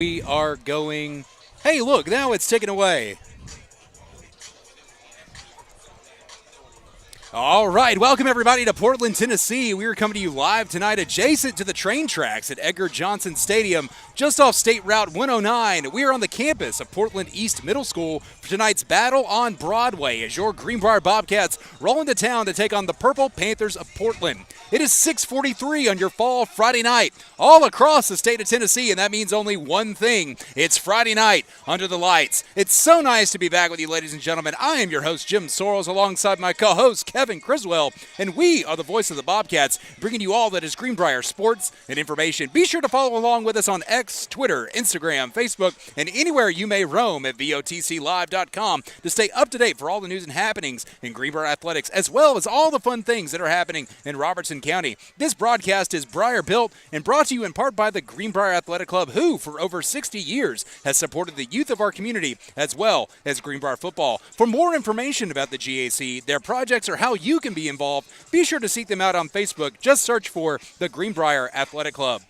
We are going. Hey, look, now it's taken away. All right, welcome everybody to Portland, Tennessee. We are coming to you live tonight adjacent to the train tracks at Edgar Johnson Stadium, just off State Route 109. We are on the campus of Portland East Middle School for tonight's battle on Broadway as your Greenbrier Bobcats roll into town to take on the Purple Panthers of Portland. It is 6:43 on your fall Friday night, all across the state of Tennessee, and that means only one thing. It's Friday night under the lights. It's so nice to be back with you, ladies and gentlemen. I am your host, Jim Sorrells, alongside my co-host, Kevin Criswell, and we are the voice of the Bobcats, bringing you all that is Greenbrier sports and information. Be sure to follow along with us on X, Twitter, Instagram, Facebook, and anywhere you may roam at VOTClive.com to stay up to date for all the news and happenings in Greenbrier athletics, as well as all the fun things that are happening in Robertson County. This broadcast is Briar built and brought to you in part by the Greenbrier Athletic Club, who for over 60 years has supported the youth of our community as well as Greenbrier football. For more information about the GAC, their projects, or how you can be involved, be sure to seek them out on Facebook. Just search for the Greenbrier Athletic Club.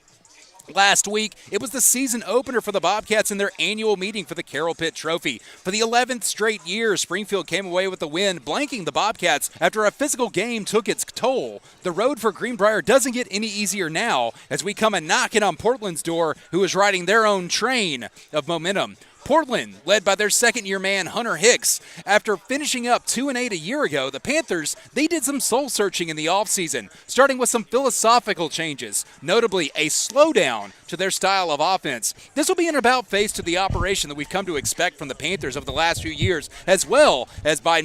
Last week, it was the season opener for the Bobcats in their annual meeting for the Carroll Pitt Trophy. For the 11th straight year, Springfield came away with the win, blanking the Bobcats after a physical game took its toll. The road for Greenbrier doesn't get any easier now as we come a knocking on Portland's door, who is riding their own train of momentum. Portland, led by their second-year man, Hunter Hicks. After finishing up 2-8 a year ago, the Panthers, they did some soul-searching in the offseason, starting with some philosophical changes, notably a slowdown to their style of offense. This will be an about-face to the operation that we've come to expect from the Panthers over the last few years, as well as by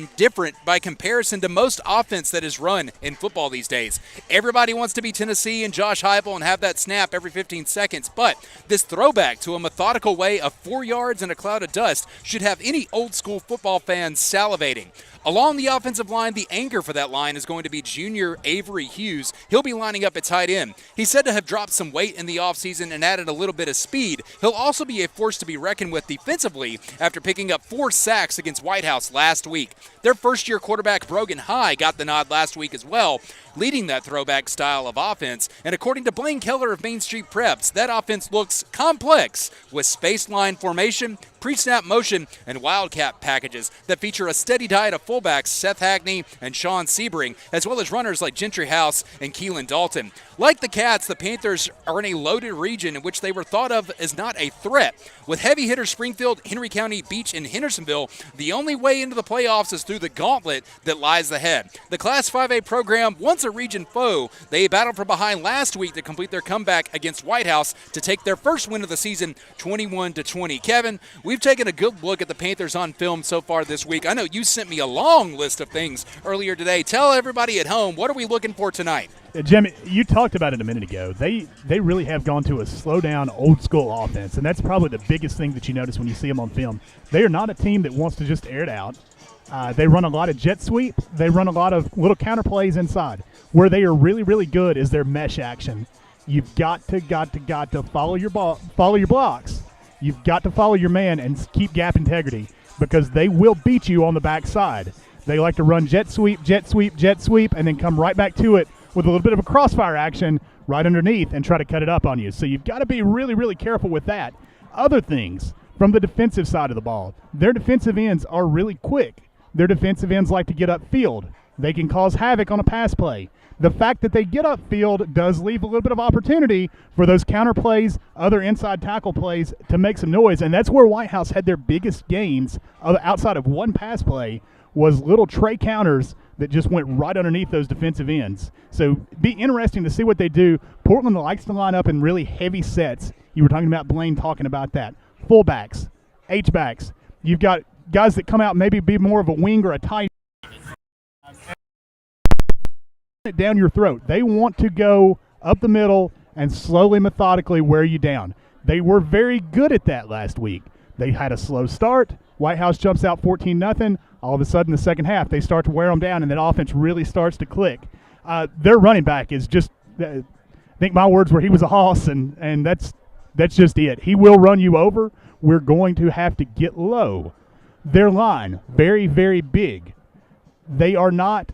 comparison to most offense that is run in football these days. Everybody wants to be Tennessee and Josh Heupel and have that snap every 15 seconds, but this throwback to a methodical way of 4 yards and a cloud of dust should have any old-school football fans salivating. Along the offensive line, the anchor for that line is going to be junior Avery Hughes. He'll be lining up at tight end. He's said to have dropped some weight in the offseason and added a little bit of speed. He'll also be a force to be reckoned with defensively after picking up 4 sacks against White House last week. Their first-year quarterback, Brogan High, got the nod last week as well, leading that throwback style of offense. And according to Blaine Keller of Main Street Preps, that offense looks complex with space line formation, pre-snap motion, and wildcat packages that feature a steady diet of fullbacks Seth Hackney and Sean Sebring, as well as runners like Gentry House and Keelan Dalton. Like the Cats, the Panthers are in a loaded region in which they were thought of as not a threat. With heavy hitters Springfield, Henry County, Beach, and Hendersonville, the only way into the playoffs is through the gauntlet that lies ahead. The Class 5A program, once a region foe, they battled from behind last week to complete their comeback against White House to take their first win of the season, 21-20. Kevin, we've taken a good look at the Panthers on film so far this week. I know you sent me a long list of things earlier today. Tell everybody at home, what are we looking for tonight? Jim, you talked about it a minute ago. They really have gone to a slow-down, old-school offense, and that's probably the biggest thing that you notice when you see them on film. They are not a team that wants to just air it out. They run a lot of jet sweep. They run a lot of little counter plays inside. Where they are really, really good is their mesh action. You've got to follow your blocks. You've got to follow your man and keep gap integrity because they will beat you on the backside. They like to run jet sweep, and then come right back to it with a little bit of a crossfire action right underneath and try to cut it up on you. So you've got to be really, really careful with that. Other things from the defensive side of the ball, their defensive ends are really quick. Their defensive ends like to get upfield. They can cause havoc on a pass play. The fact that they get upfield does leave a little bit of opportunity for those counter plays, other inside tackle plays to make some noise, and that's where White House had their biggest gains outside of one pass play was little tray counters that just went right underneath those defensive ends. So be interesting to see what they do. Portland likes to line up in really heavy sets. You were talking about Blaine talking about that. Fullbacks, H-backs. You've got guys that come out maybe be more of a wing or a tight it down your throat. They want to go up the middle and slowly, methodically wear you down. They were very good at that last week. They had a slow start. White House jumps out 14-0. All of a sudden, the second half, they start to wear them down, and that offense really starts to click. Their running back is just, I think my words were he was a hoss, and that's just it. He will run you over. We're going to have to get low. Their line, very, very big. They are not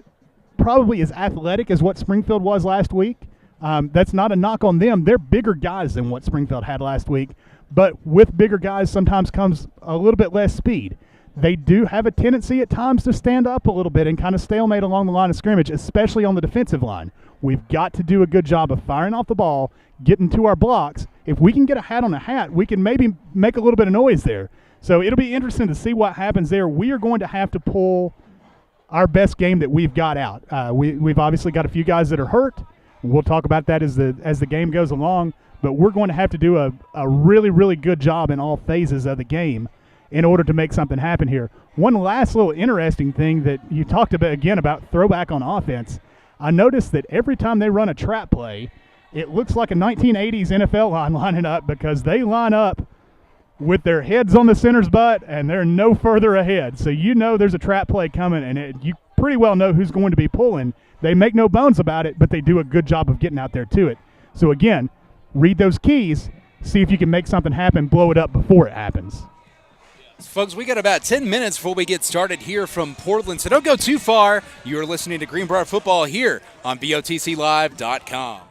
probably as athletic as what Springfield was last week. That's not a knock on them. They're bigger guys than what Springfield had last week. but with bigger guys sometimes comes a little bit less speed. They do have a tendency at times to stand up a little bit and kind of stalemate along the line of scrimmage, especially on the defensive line. We've got to do a good job of firing off the ball, getting to our blocks. If we can get a hat on a hat, we can maybe make a little bit of noise there. So it'll be interesting to see what happens there. We are going to have to pull our best game that we've got out. We've obviously got a few guys that are hurt. We'll talk about that as the game goes along, but we're going to have to do a really, really good job in all phases of the game in order to make something happen here. One last little interesting thing that you talked about, again, about throwback on offense. I noticed that every time they run a trap play, it looks like a 1980s NFL line lining up, because they line up with their heads on the center's butt and they're no further ahead. So you know there's a trap play coming, and you pretty well know who's going to be pulling. They make no bones about it, but they do a good job of getting out there to it. So again, read those keys, see if you can make something happen, blow it up before it happens. Folks, we got about 10 minutes before we get started here from Portland, so don't go too far. You are listening to Greenbrier Football here on BOTCLive.com.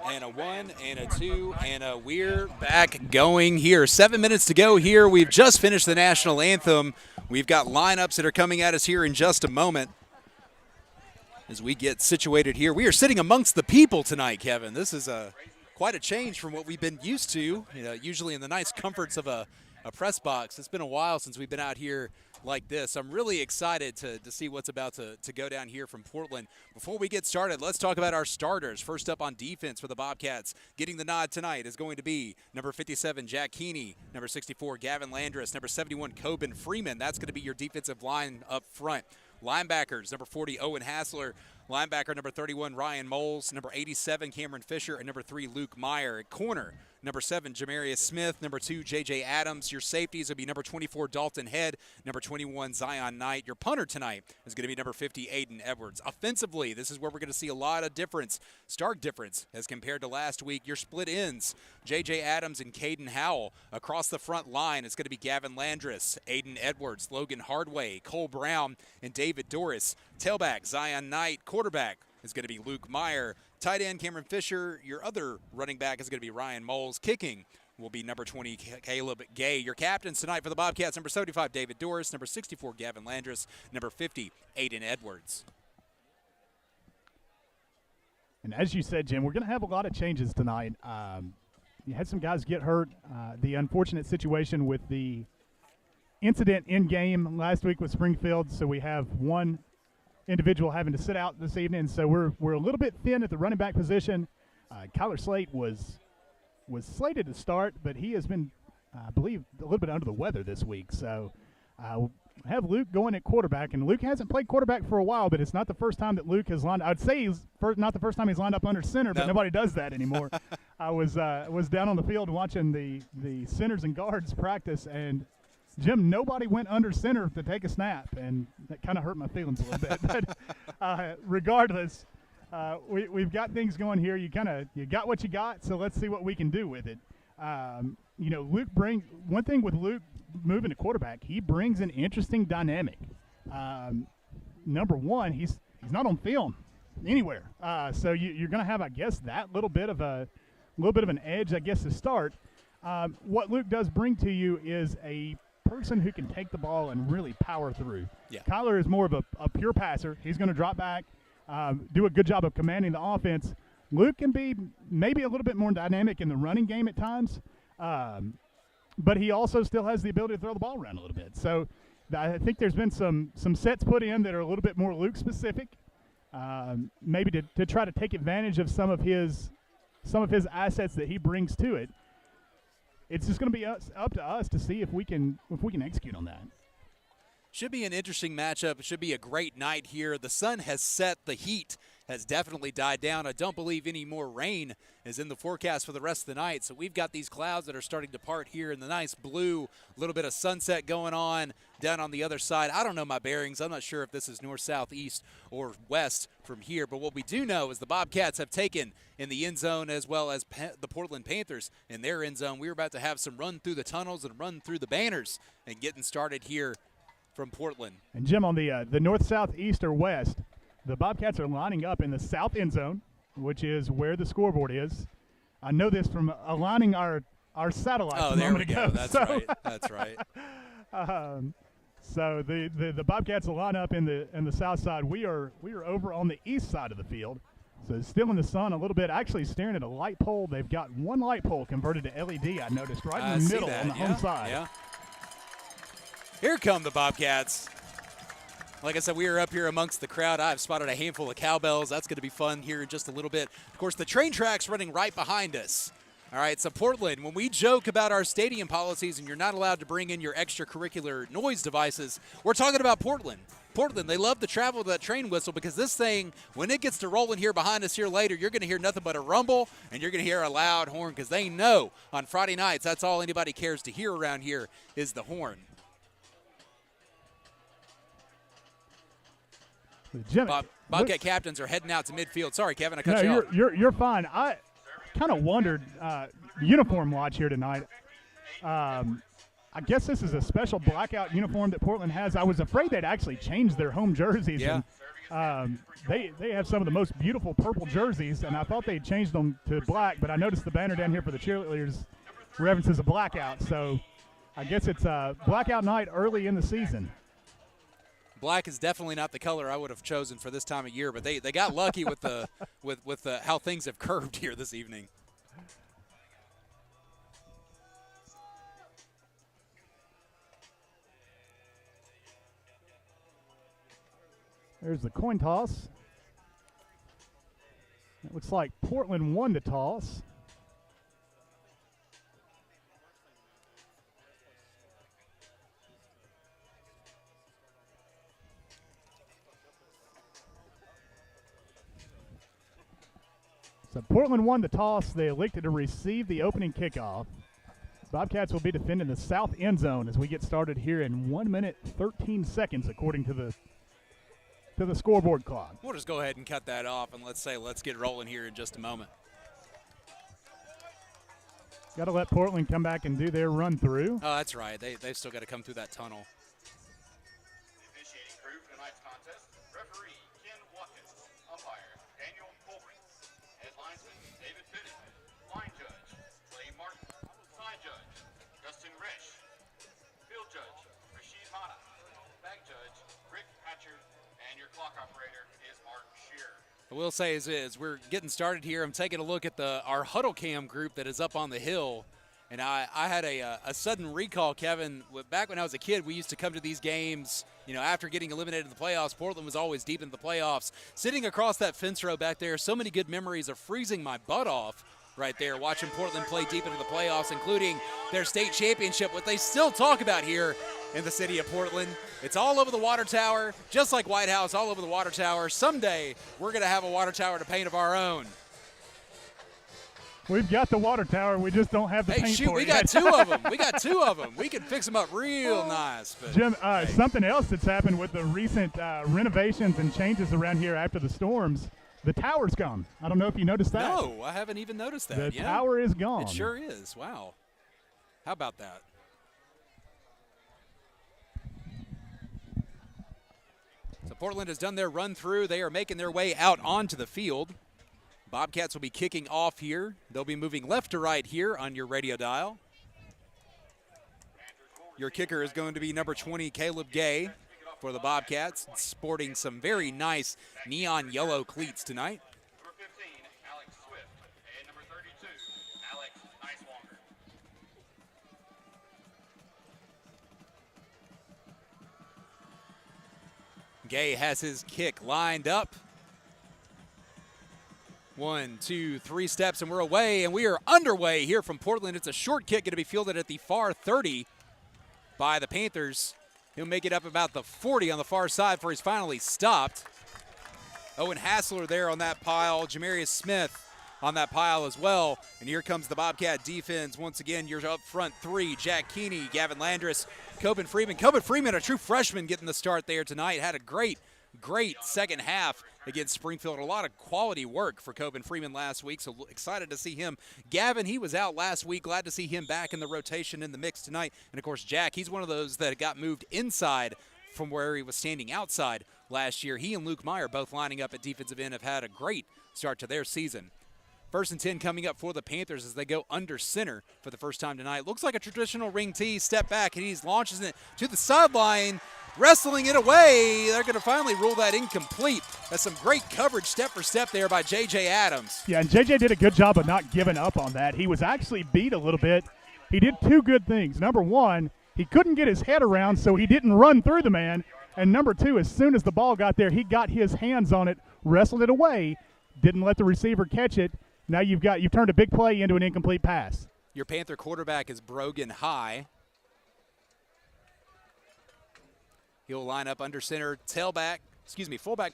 And a 1 and a 2 and a we're back going here. 7 minutes to go here. We've just finished the national anthem. We've got lineups that are coming at us here in just a moment as we get situated here. We are sitting amongst the people tonight, Kevin. This is quite a change from what we've been used to, usually in the nice comforts of a press box. It's been a while since we've been out here like this. I'm really excited to see what's about to go down here from Portland. Before we get started, let's talk about our starters. First up on defense for the Bobcats, getting the nod tonight is going to be number 57, Jack Keeney, number 64, Gavin Landris, number 71, Coben Freeman. That's going to be your defensive line up front. Linebackers, number 40, Owen Hassler. Linebacker, number 31, Ryan Moles. Number 87, Cameron Fisher. And number 3, Luke Meyer. At corner, number 7, Jamarius Smith. Number 2, J.J. Adams. Your safeties will be number 24, Dalton Head. Number 21, Zion Knight. Your punter tonight is going to be number 50, Aiden Edwards. Offensively, this is where we're going to see a lot of difference, stark difference, as compared to last week. Your split ends, J.J. Adams and Caden Howell. Across the front line, it's going to be Gavin Landris, Aiden Edwards, Logan Hardway, Cole Brown, and David Doris. Tailback, Zion Knight. Quarterback is going to be Luke Meyer. Tight end, Cameron Fisher. Your other running back is going to be Ryan Moles. Kicking will be number 20, Caleb Gay. Your captains tonight for the Bobcats, number 75, David Doris. Number 64, Gavin Landris. Number 50, Aiden Edwards. And as you said, Jim, we're going to have a lot of changes tonight. You had some guys get hurt. The unfortunate situation with the incident in game last week with Springfield, so we have one individual having to sit out this evening. So we're a little bit thin at the running back position. Kyler Slate was slated to start, but he has been, I believe, a little bit under the weather this week. So we'll have Luke going at quarterback, and Luke hasn't played quarterback for a while, but it's not the first time that Luke has lined. I'd say not the first time he's lined up under center, but nobody does that anymore. I was down on the field watching the centers and guards practice, and Jim, nobody went under center to take a snap, and that kind of hurt my feelings a little bit. But regardless, we've got things going here. You got what you got, so let's see what we can do with it. Luke brings one thing with Luke moving to quarterback. He brings an interesting dynamic. Number one, he's not on film anywhere, so you're going to have, I guess, that little bit of an edge, I guess, to start. What Luke does bring to you is a person who can take the ball and really power through. Yeah. Kyler is more of a pure passer. He's going to drop back, do a good job of commanding the offense. Luke can be maybe a little bit more dynamic in the running game at times, but he also still has the ability to throw the ball around a little bit. So I think there's been some sets put in that are a little bit more Luke specific, maybe to try to take advantage of some of his assets that he brings to it. It's just going to be up to us to see if we can execute on that. Should be an interesting matchup. It should be a great night here. The sun has set. The heat has definitely died down. I don't believe any more rain is in the forecast for the rest of the night. So we've got these clouds that are starting to part here in the nice blue, a little bit of sunset going on down on the other side. I don't know my bearings. I'm not sure if this is north, south, east, or west from here. But what we do know is the Bobcats have taken in the end zone as well as the Portland Panthers in their end zone. We're about to have some run through the tunnels and run through the banners and getting started here from Portland. And Jim, on the north, south, east, or west, the Bobcats are lining up in the south end zone, which is where the scoreboard is. I know this from aligning our satellites. Oh, there we go. That's right. That's right. So the Bobcats will line up in the south side. We are over on the east side of the field. So it's still in the sun a little bit. Actually staring at a light pole. They've got one light pole converted to LED, I noticed, right in the middle on the home side. Yeah. Here come the Bobcats. Like I said, we are up here amongst the crowd. I've spotted a handful of cowbells. That's going to be fun here in just a little bit. Of course, the train track's running right behind us. All right, so Portland, when we joke about our stadium policies and you're not allowed to bring in your extracurricular noise devices, we're talking about Portland. Portland, they love to travel to that train whistle because this thing, when it gets to rolling here behind us here later, you're going to hear nothing but a rumble and you're going to hear a loud horn because they know on Friday nights that's all anybody cares to hear around here is the horn. Bobcat captains are heading out to midfield. Sorry, Kevin, I cut you off. You're fine. I kind of wondered, uniform watch here tonight. I guess this is a special blackout uniform that Portland has. I was afraid they'd actually change their home jerseys. Yeah. And, they have some of the most beautiful purple jerseys, and I thought they'd changed them to black, but I noticed the banner down here for the cheerleaders references a blackout. So I guess it's a blackout night early in the season. Black is definitely not the color I would have chosen for this time of year, but they got lucky with the with how things have curved here this evening. There's the coin toss. It looks like Portland won the toss. So Portland won the toss. They elected to receive the opening kickoff. Bobcats will be defending the south end zone as we get started here in 1 minute 13 seconds, according to the scoreboard clock. We'll just go ahead and cut that off, and let's get rolling here in just a moment. Got to let Portland come back and do their run through. Oh, that's right. They've still got to come through that tunnel. The officiating crew for tonight's contest: referee Ken Watkins, umpire Daniel Colbert, head linesman David Bennett, line judge Clay Martin, side judge Justin Resch, field judge Rashid Hana, back judge Rick Hatcher, and your clock operator is Mark Shearer. I will say is we're getting started here. I'm taking a look at our huddle cam group that is up on the hill, and I had a sudden recall, Kevin. Back when I was a kid, we used to come to these games, after getting eliminated in the playoffs. Portland was always deep in the playoffs. Sitting across that fence row back there, so many good memories of freezing my butt off right there, watching Portland play deep into the playoffs, including their state championship, what they still talk about here in the city of Portland. It's all over the water tower, just like White House, all over the water tower. Someday, we're going to have a water tower to paint of our own. We've got the water tower. We just don't have the paint shoot, for we it got yet. two of them. We got two of them. We can fix them up real nice. But, Jim, something else that's happened with the recent renovations and changes around here after the storms, the tower's gone. I don't know if you noticed that. No, I haven't even noticed that. The tower is gone. It sure is. Wow. How about that? So Portland has done their run through. They are making their way out onto the field. Bobcats will be kicking off here. They'll be moving left to right here on your radio dial. Your kicker is going to be number 20, Caleb Gay, for the Bobcats, sporting some very nice neon yellow cleats tonight. Number 15, Alex Swift, and number 32, Alex Nicewanger. Gay has his kick lined up. 1, 2, 3 steps, and we're away, and we are underway here from Portland. It's a short kick going to be fielded at the far 30 by the Panthers. He'll make it up about the 40 on the far side before he's finally stopped. Owen Hassler there on that pile. Jamarius Smith on that pile as well. And here comes the Bobcat defense. Once again, you're up front three. Jack Keeney, Gavin Landris, Coben Freeman. Coben Freeman, a true freshman, getting the start there tonight. Had a great second half against Springfield. A lot of quality work for Coben Freeman last week, so excited to see him. Gavin, he was out last week. Glad to see him back in the rotation in the mix tonight. And, of course, Jack, he's one of those that got moved inside from where he was standing outside last year. He and Luke Meyer, both lining up at defensive end, have had a great start to their season. 1st and 10 coming up for the Panthers as they go under center for the first time tonight. Looks like a traditional ring tee, step back, and he's launches it to the sideline, wrestling it away. They're going to finally rule that incomplete. That's some great coverage step for step there by J.J. Adams. Yeah, and J.J. did a good job of not giving up on that. He was actually beat a little bit. He did two good things. Number one, he couldn't get his head around, so he didn't run through the man. And number two, as soon as the ball got there, he got his hands on it, wrestled it away, didn't let the receiver catch it. Now you've turned a big play into an incomplete pass. Your Panther quarterback is Brogan High. He'll line up under center, fullback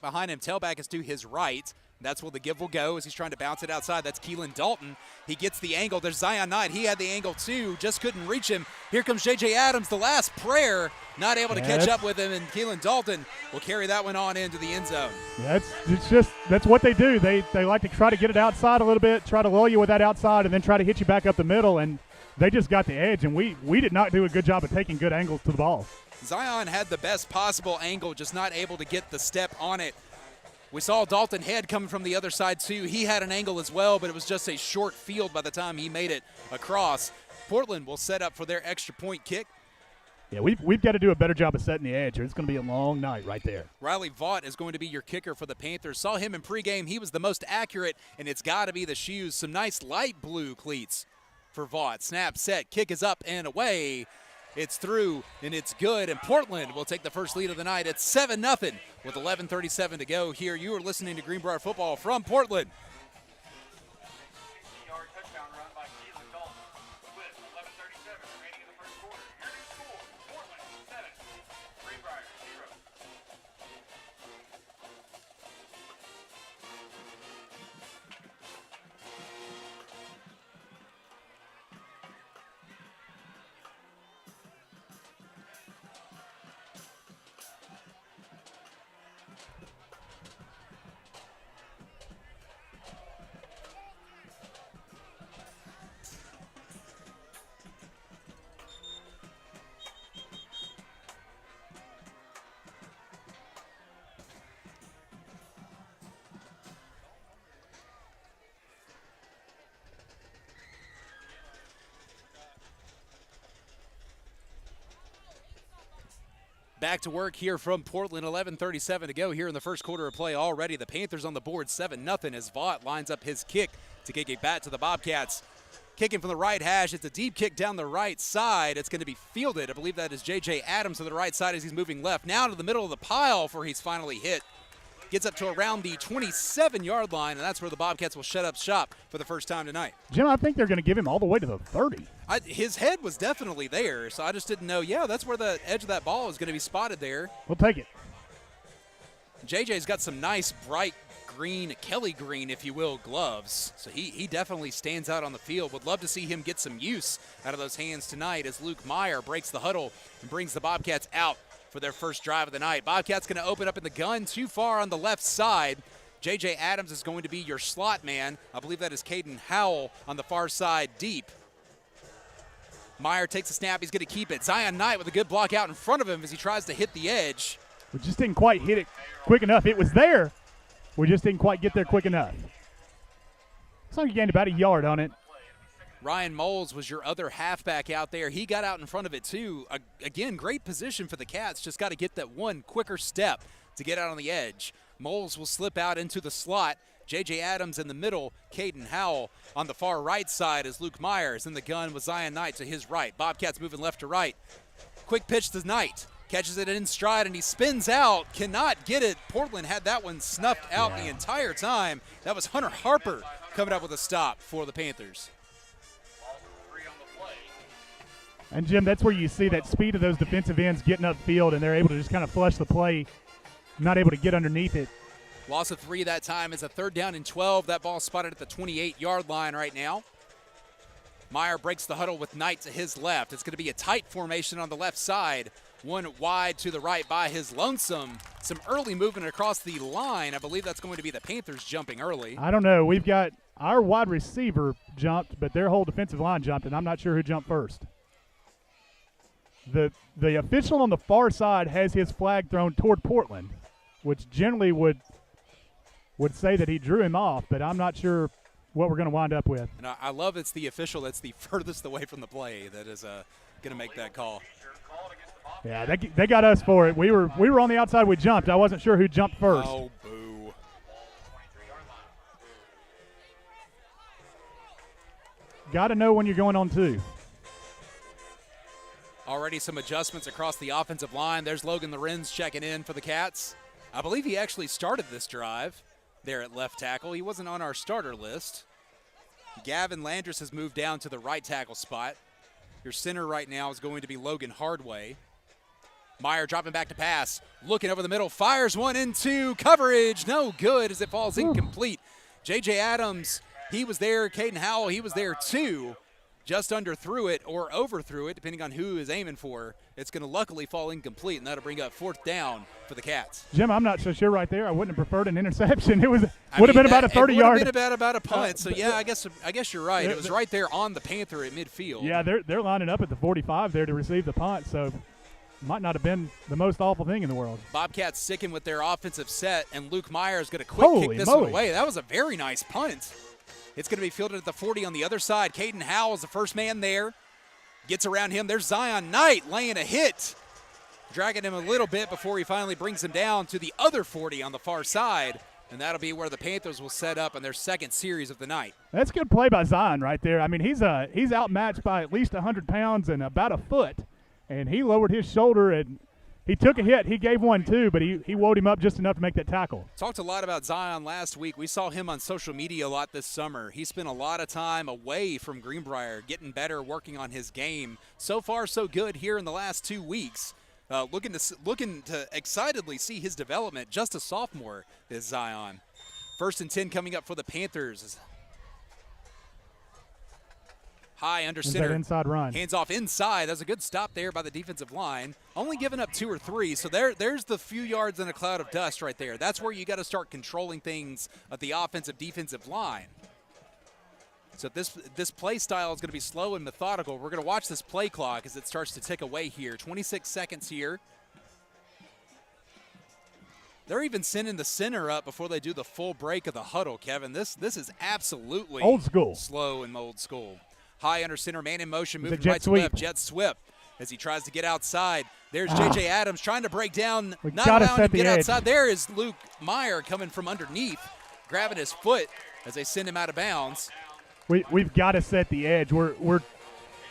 behind him. Tailback is to his right. That's where the give will go as he's trying to bounce it outside. That's Keelan Dalton. He gets the angle. There's Zion Knight. He had the angle too, just couldn't reach him. Here comes J.J. Adams, the last prayer, not able to catch up with him, and Keelan Dalton will carry that one on into the end zone. Yeah, that's what they do. They like to try to get it outside a little bit, try to lull you with that outside, and then try to hit you back up the middle, and they just got the edge, and we did not do a good job of taking good angles to the ball. Zion had the best possible angle, just not able to get the step on it. We saw Dalton Head coming from the other side too. He had an angle as well, but it was just a short field by the time he made it across. Portland will set up for their extra point kick. Yeah, we've got to do a better job of setting the edge, or it's going to be a long night right there. Riley Vaught is going to be your kicker for the Panthers. Saw him in pregame. He was the most accurate, and it's got to be the shoes. Some nice light blue cleats for Vaught. Snap, set, kick is up and away. It's through, and it's good, and Portland will take the first lead of the night. It's 7-0 with 11:37 to go here. You are listening to Greenbrier football from Portland. 60-yard touchdown run by Keelan Dalton with 11:37 remaining in the first quarter. Your new score, Portland 7, Greenbrier 0. Back to work here from Portland, 11:37 to go here in the first quarter of play already. The Panthers on the board 7-0 as Vaught lines up his kick to kick it back to the Bobcats. Kicking from the right hash. It's a deep kick down the right side. It's going to be fielded. I believe that is J.J. Adams to the right side as he's moving left. Now to the middle of the pile where he's finally hit. Gets up to around the 27-yard line, and that's where the Bobcats will shut up shop for the first time tonight. Jim, I think they're going to give him all the way to the 30. His head was definitely there, so I just didn't know. Yeah, that's where the edge of that ball is going to be spotted there. We'll take it. JJ's got some nice bright green, Kelly green, if you will, gloves. So he definitely stands out on the field. Would love to see him get some use out of those hands tonight as Luke Meyer breaks the huddle and brings the Bobcats out for their first drive of the night. Bobcats going to open up in the gun too far on the left side. J.J. Adams is going to be your slot man. I believe that is Caden Howell on the far side deep. Meyer takes a snap. He's going to keep it. Zion Knight with a good block out in front of him as he tries to hit the edge. We just didn't quite hit it quick enough. It was there. We just didn't quite get there quick enough. Looks like you gained about a yard on it. Ryan Moles was your other halfback out there. He got out in front of it too. Again, great position for the Cats. Just got to get that one quicker step to get out on the edge. Moles will slip out into the slot. J.J. Adams in the middle. Caden Howell on the far right side as Luke Myers in the gun with Zion Knight to his right. Bobcats moving left to right. Quick pitch to Knight. Catches it in stride and he spins out. Cannot get it. Portland had that one snuffed out the entire time. That was Hunter Harper coming up with a stop for the Panthers. And, Jim, that's where you see that speed of those defensive ends getting upfield, and they're able to just kind of flush the play, not able to get underneath it. Loss of 3 that time is a 3rd down and 12. That ball spotted at the 28-yard line right now. Meyer breaks the huddle with Knight to his left. It's going to be a tight formation on the left side. One wide to the right by his lonesome. Some early movement across the line. I believe that's going to be the Panthers jumping early. I don't know. We've got our wide receiver jumped, but their whole defensive line jumped, and I'm not sure who jumped first. The official on the far side has his flag thrown toward Portland, which generally would say that he drew him off, but I'm not sure what we're going to wind up with. And I love it's the official that's the furthest away from the play that is going to make that call. Yeah, they got us for it. We were on the outside. We jumped. I wasn't sure who jumped first. Oh, boo. Got to know when you're going on 2. Already some adjustments across the offensive line. There's Logan Lorenz checking in for the Cats. I believe he actually started this drive there at left tackle. He wasn't on our starter list. Gavin Landris has moved down to the right tackle spot. Your center right now is going to be Logan Hardway. Meyer dropping back to pass. Looking over the middle. Fires one into coverage. No good as it falls incomplete. J.J. Adams, he was there. Caden Howell, he was there too. Just underthrew it or overthrew it, depending on who is aiming for. It's going to luckily fall incomplete, and that'll bring up 4th down for the Cats. Jim, I'm not so sure right there. I wouldn't have preferred an interception. It would have been about a 30-yard. It would have been about a punt. So yeah, I guess you're right. It was right there on the Panther at midfield. Yeah, they're lining up at the 45 there to receive the punt. So might not have been the most awful thing in the world. Bobcats sticking with their offensive set, and Luke Meyer is going to quick kick this one away. That was a very nice punt. It's going to be fielded at the 40 on the other side. Caden Howell is the first man there. Gets around him. There's Zion Knight laying a hit. Dragging him a little bit before he finally brings him down to the other 40 on the far side. And that'll be where the Panthers will set up on their second series of the night. That's good play by Zion right there. I mean, he's outmatched by at least 100 pounds and about a foot. and he lowered his shoulder, and he took a hit. He gave one too, but he wound him up just enough to make that tackle. Talked a lot about Zion last week. We saw him on social media a lot this summer. He spent a lot of time away from Greenbrier, getting better, working on his game. So far, so good here in the last 2 weeks. Looking to excitedly see his development. Just a sophomore is Zion. 1st and 10 coming up for the Panthers. High under center. Inside run. Hands off inside. That's a good stop there by the defensive line. Only giving up 2 or 3. So there's the few yards in a cloud of dust right there. That's where you got to start controlling things at the offensive defensive line. So this play style is going to be slow and methodical. We're going to watch this play clock as it starts to tick away here. 26 seconds here. They're even sending the center up before they do the full break of the huddle, Kevin. This is absolutely old school. Slow and old school. High under center, man in motion, moving jet right to sweep. left. Jet sweep as he tries to get outside. There's J.J. Adams trying to break down, We not gotta allowing set him to the get edge. outside. There is Luke Meyer coming from underneath, grabbing his foot as they send him out of bounds. We've got to set the edge.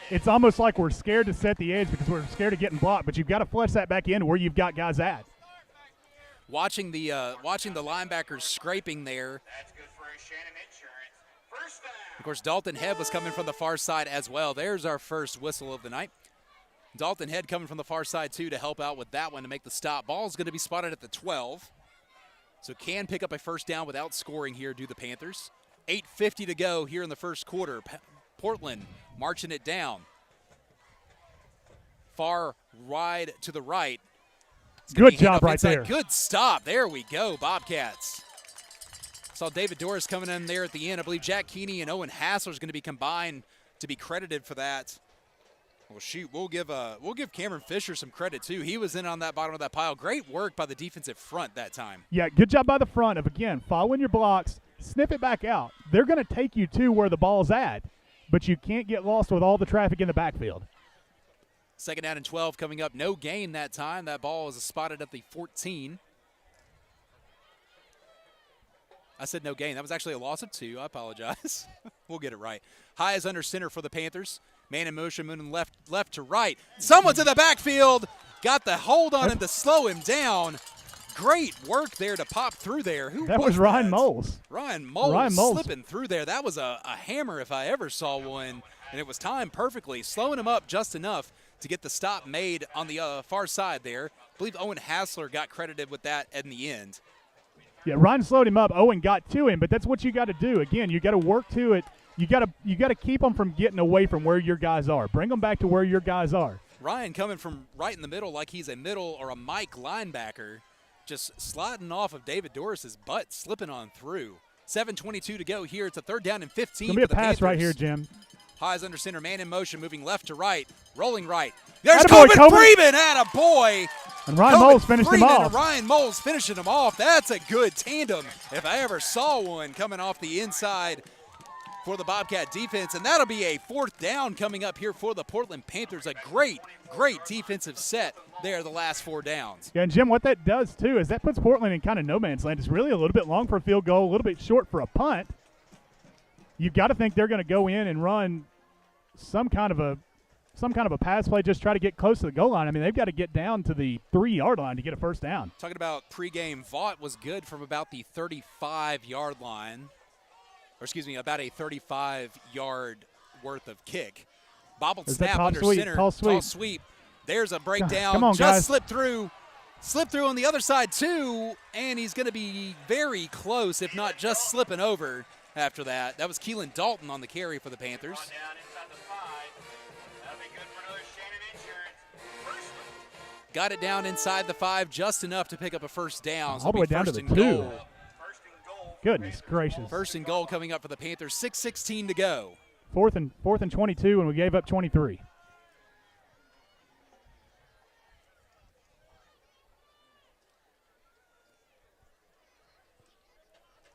It's almost like we're scared to set the edge because we're scared of getting blocked, but you've got to flush that back in where you've got guys at. Watching the linebackers scraping there. That's good for a Shannon Insurance. First down. Of course, Dalton Head was coming from the far side as well. There's our first whistle of the night. Dalton Head coming from the far side, too, to help out with that one to make the stop. Ball's going to be spotted at the 12. So can pick up a first down without scoring here, do the Panthers. 8:50 to go here in the first quarter. Portland marching it down. Far wide to the right. Good job right there. Good stop. There we go, Bobcats. Saw David Doris coming in there at the end. I believe Jack Keeney and Owen Hassler is going to be combined to be credited for that. Well, shoot, we'll give Cameron Fisher some credit too. He was in on that bottom of that pile. Great work by the defensive front that time. Yeah, good job by the front of, again, following your blocks, sniff it back out. They're going to take you to where the ball's at, but you can't get lost with all the traffic in the backfield. 2nd down and 12 coming up. No gain that time. That ball was spotted at the 14. I said no gain. That was actually a loss of 2. I apologize. We'll get it right. High is under center for the Panthers. Man in motion, moving left to right. Someone's in the backfield. Got the hold on him to slow him down. Great work there to pop through there. That was Ryan Moles. Ryan Moles slipping through there. That was a hammer if I ever saw one, and it was timed perfectly, slowing him up just enough to get the stop made on the far side there. I believe Owen Hassler got credited with that in the end. Yeah, Ryan slowed him up. Owen got to him, but that's what you got to do. Again, you got to work to it. You got to keep them from getting away from where your guys are. Bring them back to where your guys are. Ryan coming from right in the middle like he's a middle or a Mike linebacker, just sliding off of David Doris's butt, slipping on through. 7:22 to go here. It's a 3rd down and 15 It's going to be a for the pass Panthers. right here, Jim. Highs under center, man in motion, moving left to right, rolling right. There's Attaboy, Coben Freeman, attaboy. And Ryan Moles finished him off. And Ryan Moles finishing him off. That's a good tandem if I ever saw one, coming off the inside for the Bobcat defense. And that'll be a 4th down coming up here for the Portland Panthers. A great defensive set there the last 4 downs. Yeah, and Jim, what that does, too, is that puts Portland in kind of no man's land. It's really a little bit long for a field goal, a little bit short for a punt. You've got to think they're going to go in and run some kind of a pass play, just try to get close to the goal line. I mean, they've got to get down to the 3-yard line to get a first down. Talking about pregame, Vaught was good from about the 35-yard line, or excuse me, about a 35-yard worth of kick. Bobbled snap under center, tall sweep. There's a breakdown. Come on, just guys. slipped through on the other side too, and he's going to be very close, if not just slipping over after that. That was Keelan Dalton on the carry for the Panthers. Down inside the 5. That'll be good for another Shannon Insurance. First one. Got it down inside the 5 just enough to pick up a first down. So All the way it'll be down to first the and 2. goal. First and goal. Goodness gracious. 1st and goal coming up for the Panthers. 6:16 to go. 4th and 22, and we gave up 23.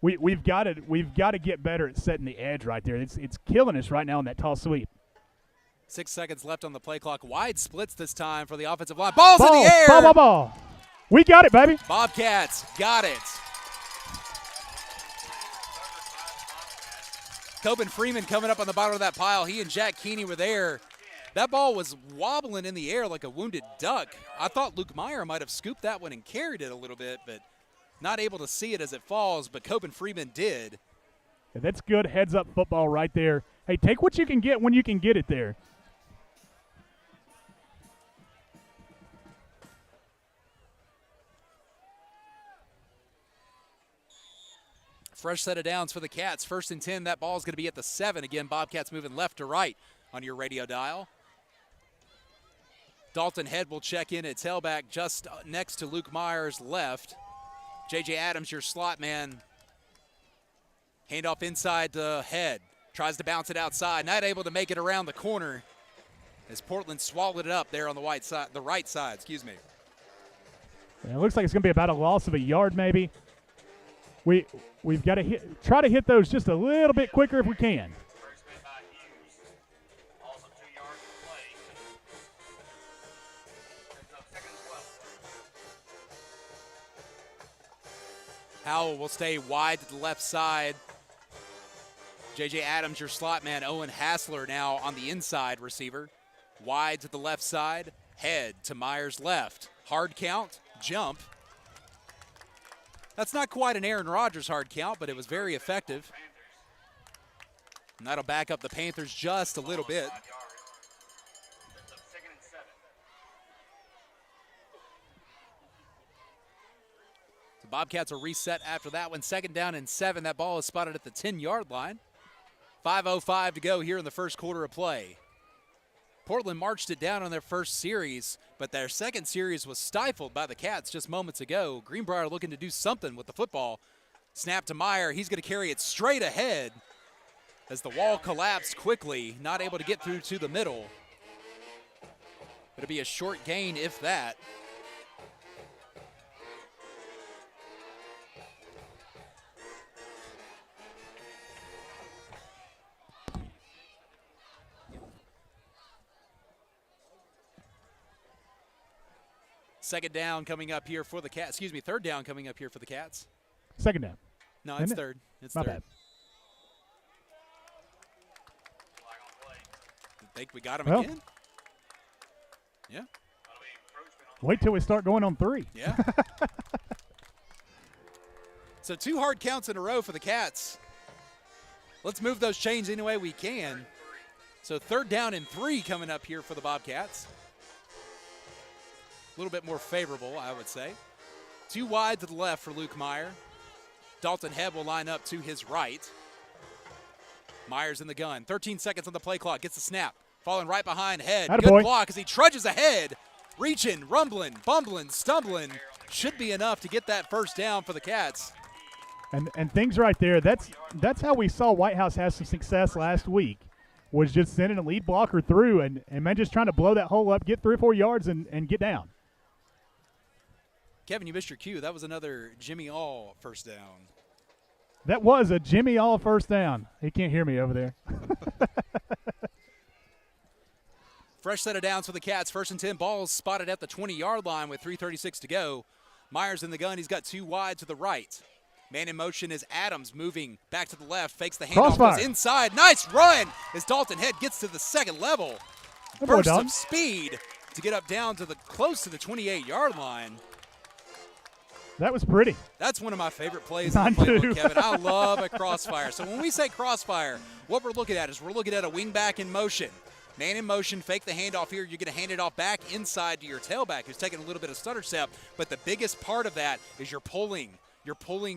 We've got to get better at setting the edge right there. It's killing us right now in that tall sweep. 6 seconds left on the play clock. Wide splits this time for the offensive line. Ball's in the air. Ball. We got it, baby. Bobcats got it. Coben Freeman coming up on the bottom of that pile. He and Jack Keeney were there That ball was wobbling in the air like a wounded duck. I thought Luke Meyer might have scooped that one and carried it a little bit, but not able to see it as it falls, but Coben Freeman did. Yeah, that's good heads-up football right there. Hey, take what you can get when you can get it there. Fresh set of downs for the Cats. 1st and 10. That ball's going to be at the 7. Again, Bobcats moving left to right on your radio dial. Dalton Head will check in at tailback just next to Luke Myers left. J.J. Adams, your slot man. Handoff inside to Head. Tries to bounce it outside. Not able to make it around the corner as Portland swallowed it up there on the right side. Excuse me. Yeah, it looks like it's going to be about a loss of a yard maybe. We've got to try to hit those just a little bit quicker if we can. First bit by Hughes. Also 2 yards to play. It's up 2nd and 12. Howell will stay wide to the left side. J.J. Adams, your slot man. Owen Hassler now on the inside receiver. Wide to the left side. Head to Myers left. Hard count. Jump. That's not quite an Aaron Rodgers hard count, but it was very effective. And that'll back up the Panthers just a little bit. It's up 2nd and 7. The Bobcats will reset after that one. 2nd down and 7. That ball is spotted at the 10-yard line. 5:05 to go here in the first quarter of play. Portland marched it down on their first series, but their second series was stifled by the Cats just moments ago. Greenbrier looking to do something with the football. Snap to Meyer. He's going to carry it straight ahead as the wall collapsed quickly, not able to get through to the middle. It'll be a short gain, if that. Second down coming up here for the Cats. Excuse me, 3rd down coming up here for the Cats. 2nd down. No, it's 3rd. It's My 3rd. bad. Flag on play. Think we got him Well. again? Yeah. That'll be encroachment on Wait till we start going on 3. Yeah. So 2 hard counts in a row for the Cats. Let's move those chains any way we can. So 3rd down and 3 coming up here for the Bobcats. A little bit more favorable, I would say. 2 wide to the left for Luke Meyer. Dalton Head will line up to his right. Myers in the gun. 13 seconds on the play clock. Gets the snap. Falling right behind Head. Attaboy. Good block as he trudges ahead. Reaching, rumbling, bumbling, stumbling. Should be enough to get that 1st down for the Cats. And things right there, that's how we saw White House have some success last week, was just sending a lead blocker through and man just trying to blow that hole up, get 3 or 4 yards and get down. Kevin, you missed your cue. That was another Jimmy All 1st down. That was a Jimmy All 1st down. He can't hear me over there. Fresh set of downs for the Cats. 1st and 10. Balls spotted at the 20-yard line with 3:36 to go. Myers in the gun. He's got 2 wide to the right. Man in motion is Adams moving back to the left. Fakes the handoff. Crossfire. Goes inside. Nice run as Dalton Head gets to the 2nd level. Good boy, Burst Dalton. of speed to get up down to the close to the 28-yard line. That was pretty. That's one of my favorite plays Mine in the playbook, too. Kevin. I love a crossfire. So when we say crossfire, what we're looking at is we're looking at a wingback in motion. Man in motion, fake the handoff here. You're going to hand it off back inside to your tailback who's taking a little bit of stutter step. But the biggest part of that is your pulling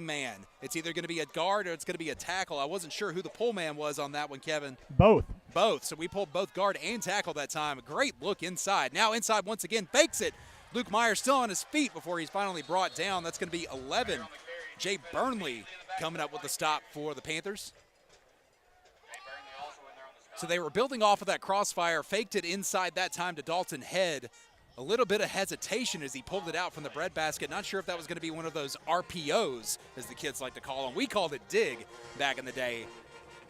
man. It's either going to be a guard or it's going to be a tackle. I wasn't sure who the pull man was on that one, Kevin. Both. Both. So we pulled both guard and tackle that time. A great look inside. Now inside once again, fakes it. Luke Meyer still on his feet before he's finally brought down. That's going to be 11. Jay Burnley coming up with the stop for the Panthers. So they were building off of that crossfire, faked it inside that time to Dalton Head. A little bit of hesitation as he pulled it out from the breadbasket. Not sure if that was going to be one of those RPOs, as the kids like to call them. We called it dig back in the day.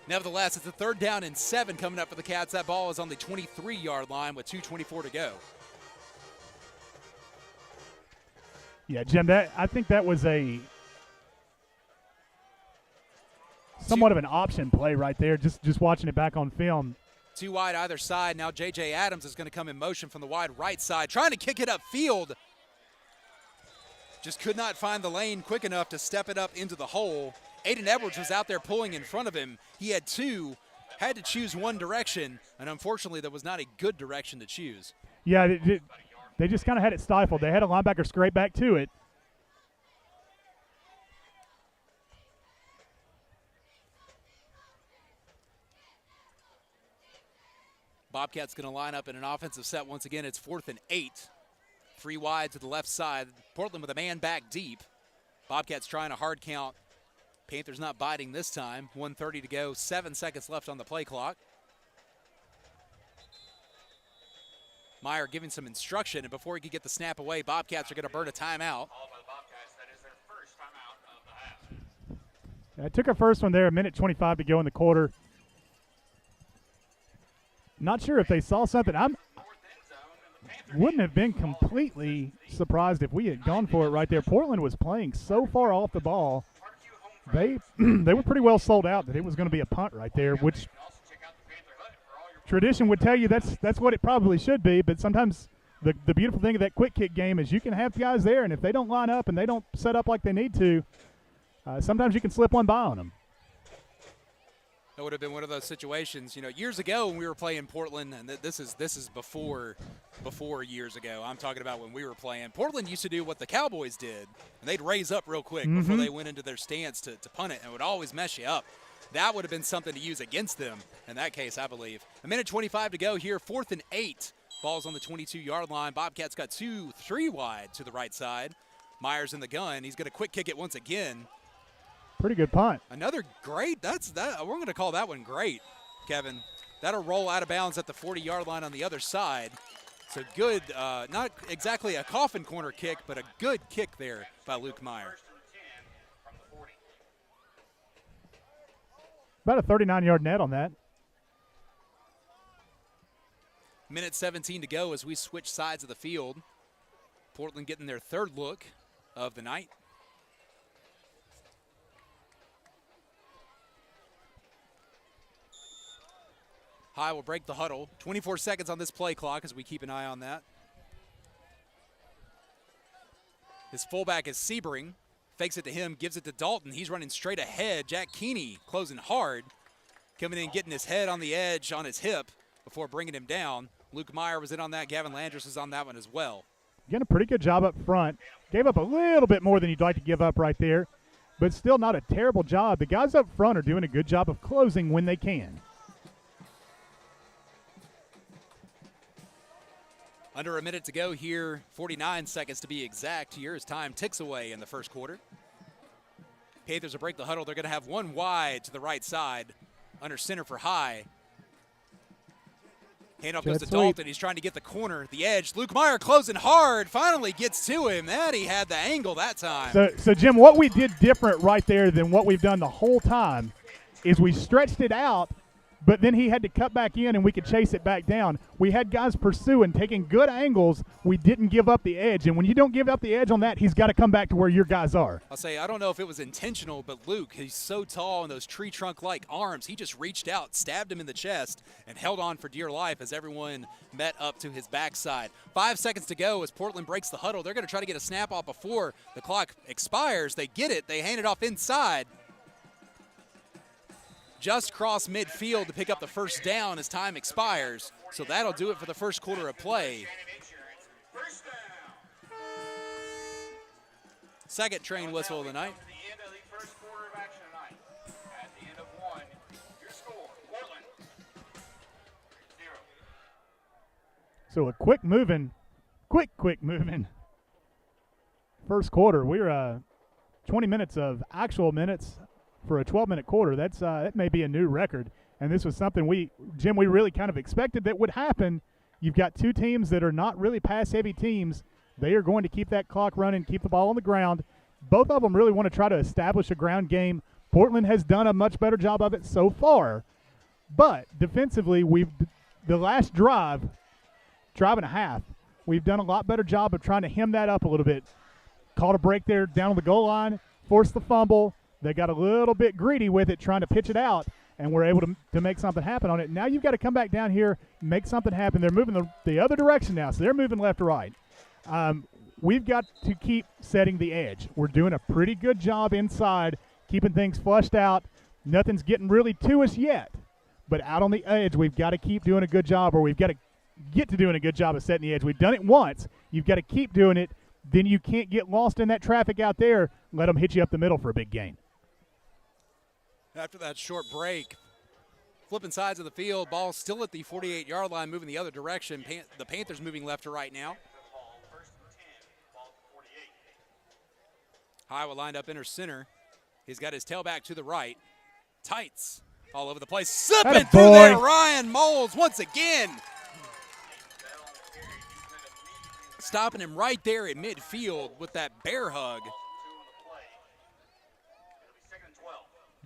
Nevertheless, it's a 3rd down and 7 coming up for the Cats. That ball is on the 23-yard line with 2:24 to go. Yeah, Jim, I think that was a somewhat of an option play right there. Just watching it back on film, Two wide either side. Now J.J. Adams is going to come in motion from the wide right side, trying to kick it upfield. Just could not find the lane quick enough to step it up into the hole. Aiden Edwards was out there pulling in front of him. He had two, had to choose one direction, and unfortunately that was not a good direction to choose. Yeah, they just kind of had it stifled. They had a linebacker scrape back to it. Bobcats going to line up in an offensive set once again. It's 4th and 8. 3 wide to the left side. Portland with a man back deep. Bobcats trying a hard count. Panthers not biting this time. 1:30 to go. 7 seconds left on the play clock. Meyer giving some instruction, and before he could get the snap away, Bobcats are going to burn a timeout. I took a first one there, 1:25 to go in the quarter. Not sure if they saw something. Wouldn't have been completely surprised if we had gone for it right there. Portland was playing so far off the ball. They were pretty well sold out that it was going to be a punt right there, which tradition would tell you that's what it probably should be. But sometimes the beautiful thing of that quick kick game is you can have guys there, and if they don't line up and they don't set up like they need to, sometimes you can slip one by on them. That would have been one of those situations, years ago when we were playing Portland, and this is before years ago. I'm talking about when we were playing. Portland used to do what the Cowboys did, and they'd raise up real quick before they went into their stance to punt it, and it would always mess you up. That would have been something to use against them in that case, I believe. 1:25 to go here, 4th and 8. Ball's on the 22-yard line. Bobcats got 3 wide to the right side. Myers in the gun. He's going to quick kick it once again. Pretty good punt. Another great. We're going to call that one great, Kevin. That'll roll out of bounds at the 40-yard line on the other side. So good, not exactly a coffin corner kick, but a good kick there by Luke Meyer. About a 39-yard net on that. 1:17 to go as we switch sides of the field. Portland getting their 3rd look of the night. High will break the huddle. 24 seconds on this play clock as we keep an eye on that. His fullback is Sebring. Fakes it to him, gives it to Dalton. He's running straight ahead. Jack Keeney closing hard. Coming in, getting his head on the edge, on his hip, before bringing him down. Luke Meyer was in on that. Gavin Landris was on that one as well. Again, a pretty good job up front. Gave up a little bit more than you'd like to give up right there, but still not a terrible job. The guys up front are doing a good job of closing when they can. Under a minute to go here, 49 seconds to be exact here as time ticks away in the first quarter. Panthers will break the huddle. They're going to have 1 wide to the right side under center for High. Handoff goes to Dalton. He's trying to get the corner, the edge. Luke Meyer closing hard, finally gets to him. That he had the angle that time. So Jim, what we did different right there than what we've done the whole time is we stretched it out, but then he had to cut back in and we could chase it back down. We had guys pursuing, taking good angles. We didn't give up the edge. And when you don't give up the edge on that, he's got to come back to where your guys are. I'll say, I don't know if it was intentional, but Luke, he's so tall and those tree trunk-like arms, he just reached out, stabbed him in the chest, and held on for dear life as everyone met up to his backside. 5 seconds to go as Portland breaks the huddle. They're going to try to get a snap off before the clock expires. They get it. They hand it off inside. Just cross midfield to pick up the first down as time expires. So that'll do it for the first quarter of play. Second train whistle of the night. So a quick moving first quarter. We're 20 minutes of actual minutes for a 12-minute quarter. That may be a new record. And this was something we really kind of expected that would happen. You've got 2 teams that are not really pass-heavy teams. They are going to keep that clock running, keep the ball on the ground. Both of them really want to try to establish a ground game. Portland has done a much better job of it so far. But defensively, the last drive and a half, we've done a lot better job of trying to hem that up a little bit. Caught a break there down on the goal line, forced the fumble. They got a little bit greedy with it, trying to pitch it out, and we're able to make something happen on it. Now you've got to come back down here, make something happen. They're moving the other direction now, so they're moving left to right. We've got to keep setting the edge. We're doing a pretty good job inside, keeping things flushed out. Nothing's getting really to us yet. But out on the edge, we've got to keep doing a good job, or we've got to get to doing a good job of setting the edge. We've done it once. You've got to keep doing it. Then you can't get lost in that traffic out there. Let them hit you up the middle for a big gain. After that short break, flipping sides of the field, ball still at the 48-yard line, moving the other direction. The Panthers moving left to right now. Iowa lined up inner center. He's got his tailback to the right. Tights all over the place. Slipping through there, Ryan Moles once again. Stopping him right there in midfield with that bear hug.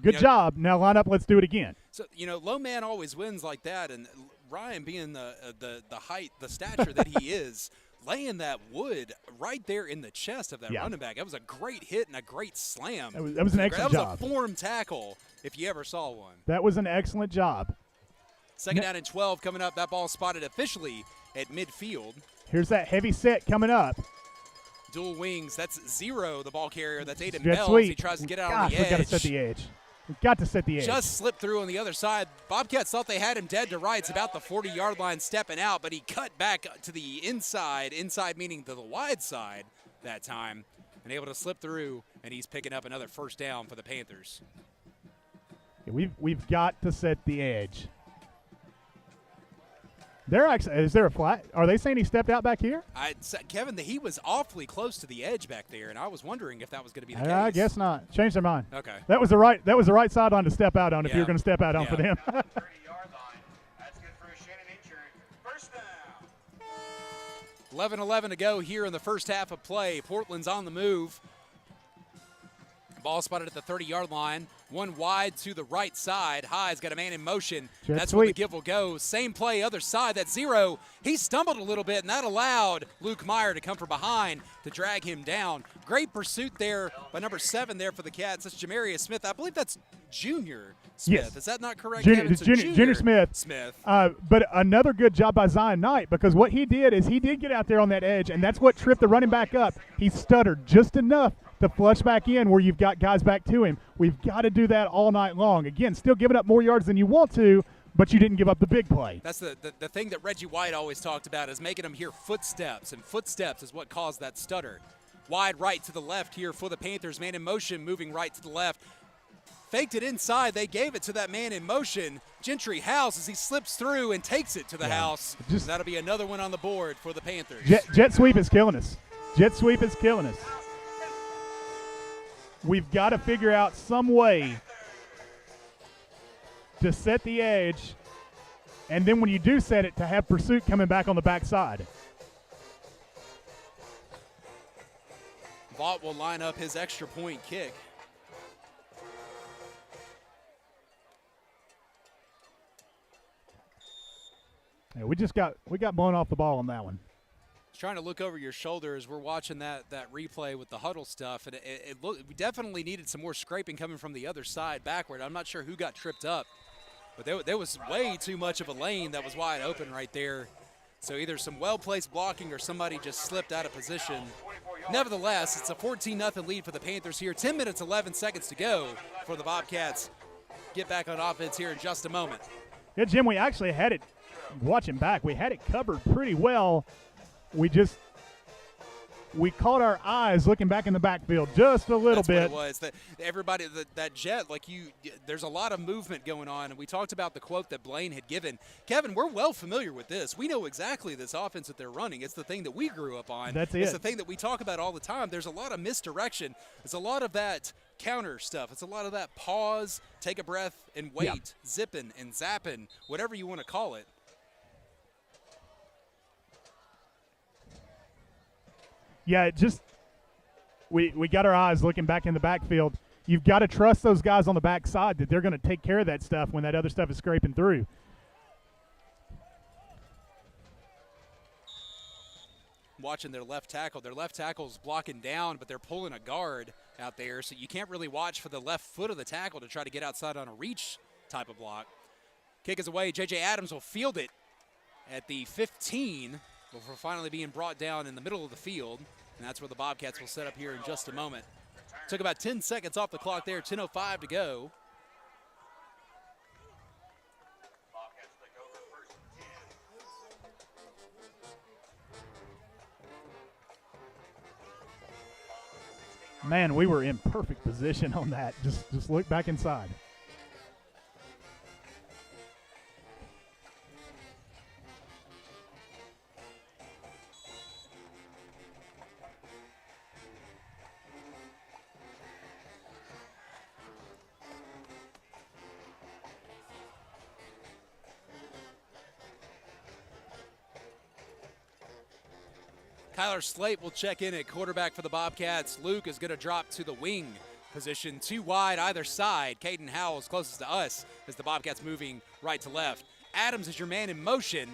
Good job. Now line up. Let's do it again. So, low man always wins like that, and Ryan being the height, the stature that he is, laying that wood right there in the chest of that running back. That was a great hit and a great slam. That was an excellent job. That was a form tackle if you ever saw one. That was an excellent job. Second down and 12 coming up. That ball spotted officially at midfield. Here's that heavy set coming up. Dual wings. That's Zero, the ball carrier. That's Aiden Jet Bells. sweep. He tries to get out on the edge. We've got to set the edge. We've got to set the edge. Just slipped through on the other side. Bobcats thought they had him dead to rights about the 40-yard line stepping out, but he cut back to the inside meaning to the wide side that time, and able to slip through, and he's picking up another first down for the Panthers. Yeah, we've got to set the edge. Is there a flat? Are they saying he stepped out back here? Kevin, he was awfully close to the edge back there, and I was wondering if that was going to be the case. I guess not. Change their mind. Okay. That was the right sideline to step out on if you're going to step out on for them. 30-yard line. That's good for a Shannon Injury. First down. 11-11 to go here in the first half of play. Portland's on the move. Ball spotted at the 30-yard line. One wide to the right side. High's got a man in motion. That's where the give will go. Same play, other side. That's Zero. He stumbled a little bit, and that allowed Luke Meyer to come from behind to drag him down. Great pursuit there by number 7 there for the Cats. That's Jamarius Smith. I believe that's Junior Smith. Yes. Is that not correct, Junior, Kevin? Junior Smith. But another good job by Zion Knight, because what he did is he did get out there on that edge, and that's what tripped the running back up. He stuttered just enough to flush back in where you've got guys back to him. We've got to do that all night long. Again, still giving up more yards than you want to, but you didn't give up the big play. That's the thing that Reggie White always talked about, is making them hear footsteps, and footsteps is what caused that stutter. Wide right to the left here for the Panthers. Man in motion, moving right to the left. Faked it inside. They gave it to that man in motion, Gentry House, as he slips through and takes it to the house. That'll be another one on the board for the Panthers. Jet sweep is killing us. Jet sweep is killing us. We've got to figure out some way to set the edge, and then when you do set it, to have pursuit coming back on the backside. Vaught will line up his extra point kick. Yeah, we got blown off the ball on that one. Trying to look over your shoulder as we're watching that replay with the huddle stuff, and we definitely needed some more scraping coming from the other side backward. I'm not sure who got tripped up, but there was way too much of a lane that was wide open right there. So either some well-placed blocking or somebody just slipped out of position. Nevertheless, it's a 14-0 lead for the Panthers here. 10 minutes, 11 seconds to go for the Bobcats. Get back on offense here in just a moment. Yeah, Jim, we actually had it, watching back, we had it covered pretty well. We caught our eyes looking back in the backfield just a little bit. That's what it was. That jet, there's a lot of movement going on, and we talked about the quote that Blaine had given. Kevin, we're well familiar with this. We know exactly this offense that they're running. It's the thing that we grew up on. That's it. It's the thing that we talk about all the time. There's a lot of misdirection. It's a lot of that counter stuff. It's a lot of that pause, take a breath, and wait, zipping and zapping, whatever you want to call it. Yeah, we got our eyes looking back in the backfield. You've got to trust those guys on the backside that they're going to take care of that stuff when that other stuff is scraping through. Watching their left tackle. Their left tackle's blocking down, but they're pulling a guard out there, so you can't really watch for the left foot of the tackle to try to get outside on a reach type of block. Kick is away. J.J. Adams will field it at the 15 before finally being brought down in the middle of the field. And that's where the Bobcats will set up here in just a moment. Took about 10 seconds off the clock there, 10:05 to go. Bobcats take over first and 10. Man, we were in perfect position on that. Just look back inside. Kyler Slate will check in at quarterback for the Bobcats. Luke is going to drop to the wing position, 2 wide either side. Caden Howell is closest to us as the Bobcats moving right to left. Adams is your man in motion.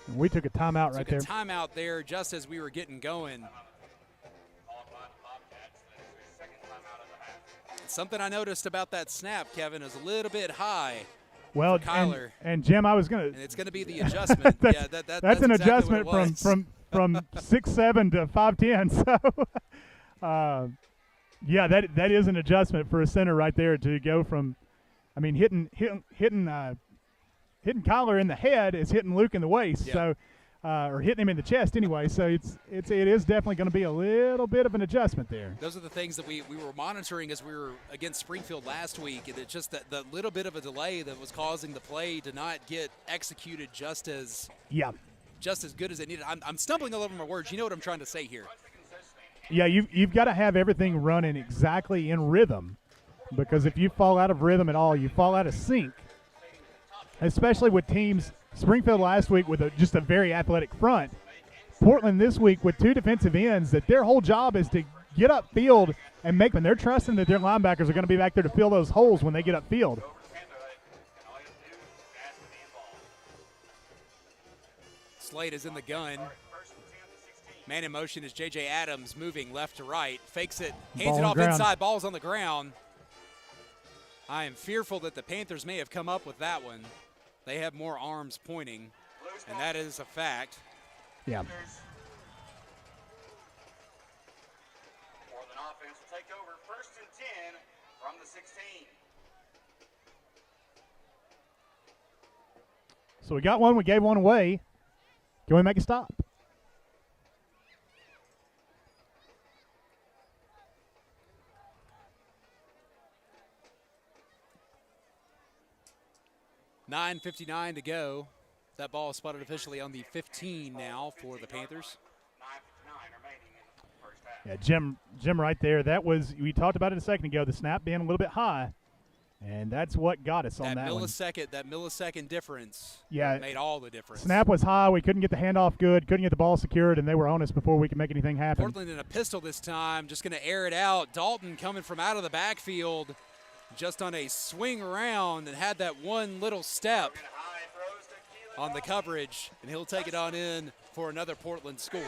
And we took a timeout right there. Took a timeout there just as we were getting going. Called by the Bobcats. That is their second timeout of the half. Something I noticed about that snap, Kevin, is a little bit high. Well, Kyler. and Jim, I was going And it's going to be the adjustment. that's, yeah, that's an exactly adjustment what it was. from 6'7" to 5'10". So, yeah, that is an adjustment for a center right there to go from. I mean, hitting Kyler in the head is hitting Luke in the waist. Yeah. So, or hitting him in the chest anyway. So it is definitely going to be a little bit of an adjustment there. Those are the things that we were monitoring as we were against Springfield last week, and it's just that the little bit of a delay that was causing the play to not get executed just as good as it needed. I'm stumbling all over my words. You know what I'm trying to say here. Yeah, you've got to have everything running exactly in rhythm, because if you fall out of rhythm at all, you fall out of sync, especially with teams. Springfield last week with just a very athletic front. Portland this week with 2 defensive ends that their whole job is to get upfield and make them. They're trusting that their linebackers are going to be back there to fill those holes when they get upfield. Slade is in the gun. Man in motion is J.J. Adams moving left to right. Fakes it, hands it off inside. Ball's on the ground. I am fearful that the Panthers may have come up with that one. They have more arms pointing, and that is a fact. Yeah. Portland offense will take over first and 10 from the 16. So we got one. We gave one away. Can we make a stop? $9:59 to go. That ball is spotted officially on the 15 now for the Panthers. 9:59 remaining in the first half. Yeah, Jim right there. That was, we talked about it a second ago, the snap being a little bit high, and that's what got us on that one. That millisecond difference Yeah, made all the difference. Snap was high. We couldn't get the handoff good, couldn't get the ball secured, and they were on us before we could make anything happen. Portland in a pistol this time, just going to air it out. Dalton coming from out of the backfield, just on a swing around and had that one little step on the coverage, and he'll take it on in for another Portland score.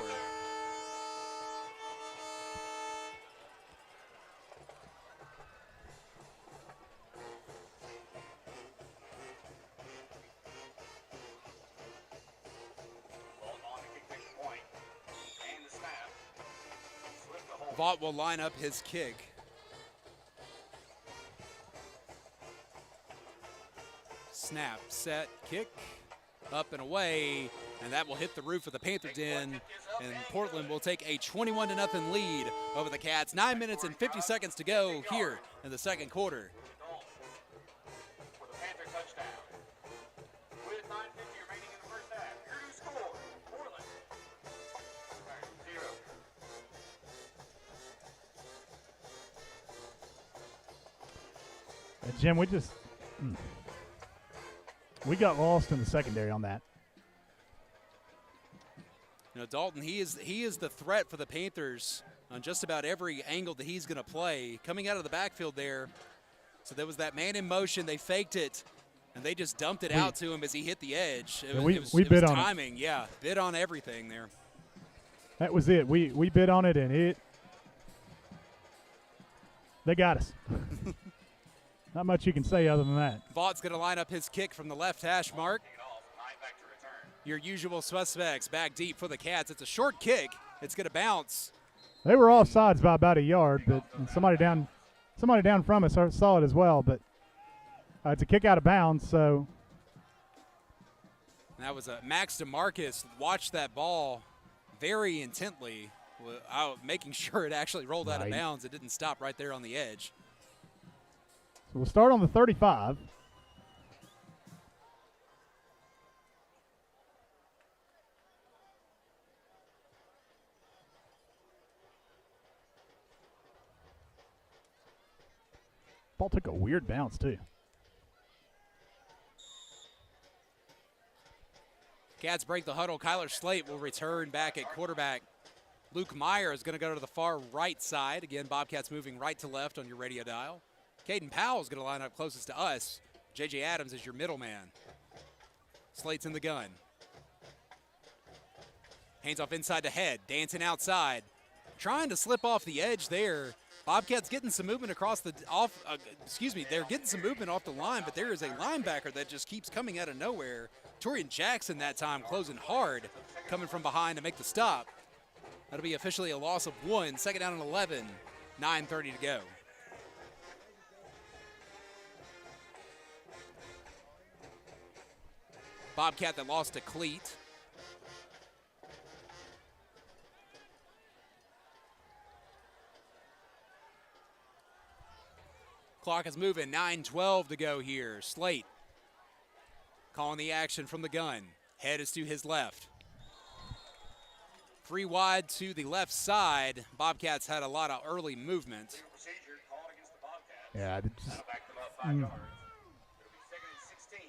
Vaught will line up his kick. Snap, set, kick, up and away, and that will hit the roof of the Panther den, and Portland will take a 21-0 lead over the Cats. 9 minutes and 50 seconds to go here in the second quarter. For the Panther touchdown. With 9:50 remaining in the first half, your new score, Portland 0. Jim, we got lost in the secondary on that. You know, Dalton, he is the threat for the Panthers on just about every angle that he's going to play. Coming out of the backfield there, so there was that man in motion. They faked it, and they just dumped it out to him as he hit the edge. It was bid on timing. Yeah, bid on everything there. That was it. We bid on it, and they got us. Not much you can say other than that. Vaught's going to line up his kick from the left hash mark. Take it off. 9 back to return. Your usual suspects back deep for the Cats. It's a short kick. It's going to bounce. They were offsides by about a yard, but somebody down from us saw it as well. But it's a kick out of bounds, so. And that was Max DeMarcus watched that ball very intently, making sure it actually rolled out of bounds. It didn't stop right there on the edge. So we'll start on the 35. Ball took a weird bounce, too. Cats break the huddle. Kyler Slate will return back at quarterback. Luke Meyer is going to go to the far right side. Again, Bobcats moving right to left on your radio dial. Caden Powell is going to line up closest to us. J.J. Adams is your middleman. Slate's in the gun. Hands off inside to Head. Dancing outside. Trying to slip off the edge there. Bobcats getting some movement they're getting some movement off the line, but there is a linebacker that just keeps coming out of nowhere. Torian Jackson that time closing hard, coming from behind to make the stop. That'll be officially a loss of 1. Second down and 11. 9:30 to go. Bobcat that lost to Cleat. Clock is moving. 9:12 to go here. Slate calling the action from the gun. Head is to his left. 3 wide to the left side. Bobcats had a lot of early movement. Procedure called against the Bobcats. Yeah, That'll back them up 5 yards. It'll be 2nd and 16.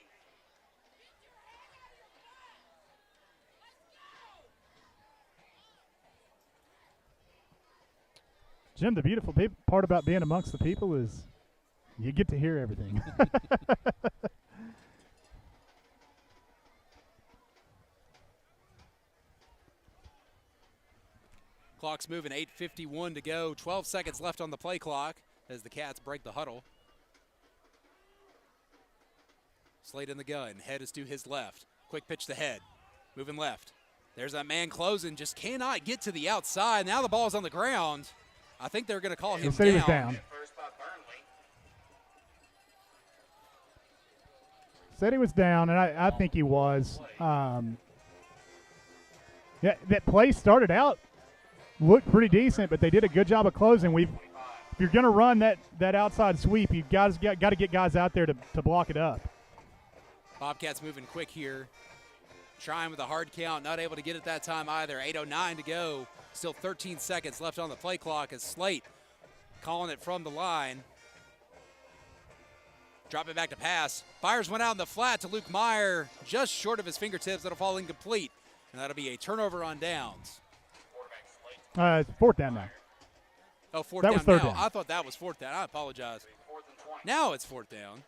Jim, the beautiful part about being amongst the people is you get to hear everything. Clock's moving, 8:51 to go. 12 seconds left on the play clock as the Cats break the huddle. Slate in the gun. Head is to his left. Quick pitch to Head. Moving left. There's that man closing. Just cannot get to the outside. Now the ball's on the ground. I think they're going to call him He was down. First by Burnley. Said he was down, and I think he was. Yeah, that play started out, looked pretty decent, but they did a good job of closing. If you're going to run that outside sweep, you've got to get guys out there to block it up. Bobcats moving quick here. Trying with a hard count, not able to get it that time either. 8:09 to go. Still 13 seconds left on the play clock as Slate calling it from the line. Drop it back to pass. Fires one out in the flat to Luke Meyer, just short of his fingertips. That'll fall incomplete, and that'll be a turnover on downs. 4th down now. Oh, fourth that down was third now. down. I thought that was 4th down. I apologize. 4th and 20. Now it's 4th down.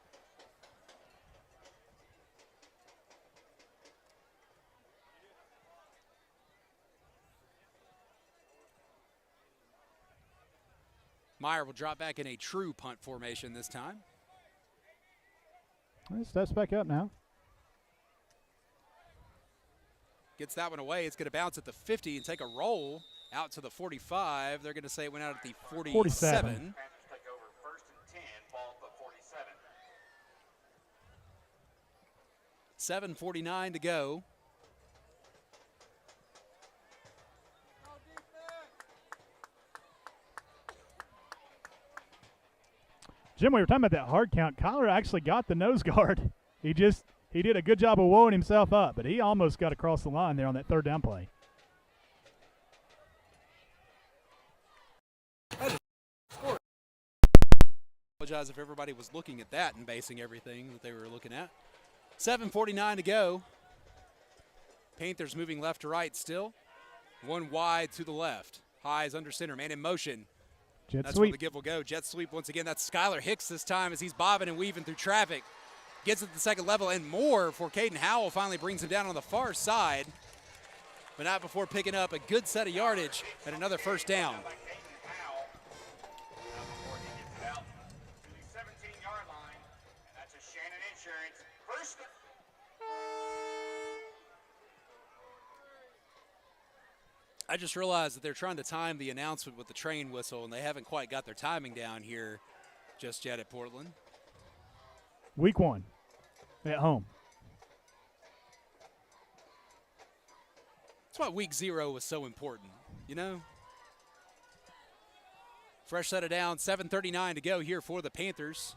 Meyer will drop back in a true punt formation this time. He steps back up now. Gets that one away. It's going to bounce at the 50 and take a roll out to the 45. They're going to say it went out at the 47. 47. Panthers take over 1st and 10, ball at the 47. 7:49 to go. Jim, we were talking about that hard count. Kyler actually got the nose guard. He did a good job of wowing himself up, but he almost got across the line there on that 3rd down play. Apologize if everybody was looking at that and basing everything that they were looking at. 7:49 to go. Panthers moving left to right still. 1 wide to the left. High is under center. Man in motion. Jet That's sweep. where the give will go. Jet sweep once again. That's Skylar Hicks this time as he's bobbing and weaving through traffic. Gets it to the 2nd level and more for Caden Howell. Finally brings him down on the far side, but not before picking up a good set of yardage and another 1st down. By Caden Powell. Now before he gets it out to the 17-yard line. I just realized that they're trying to time the announcement with the train whistle, and they haven't quite got their timing down here just yet at Portland. Week 1 at home. That's why week 0 was so important, you know? Fresh set of down, 7:39 to go here for the Panthers.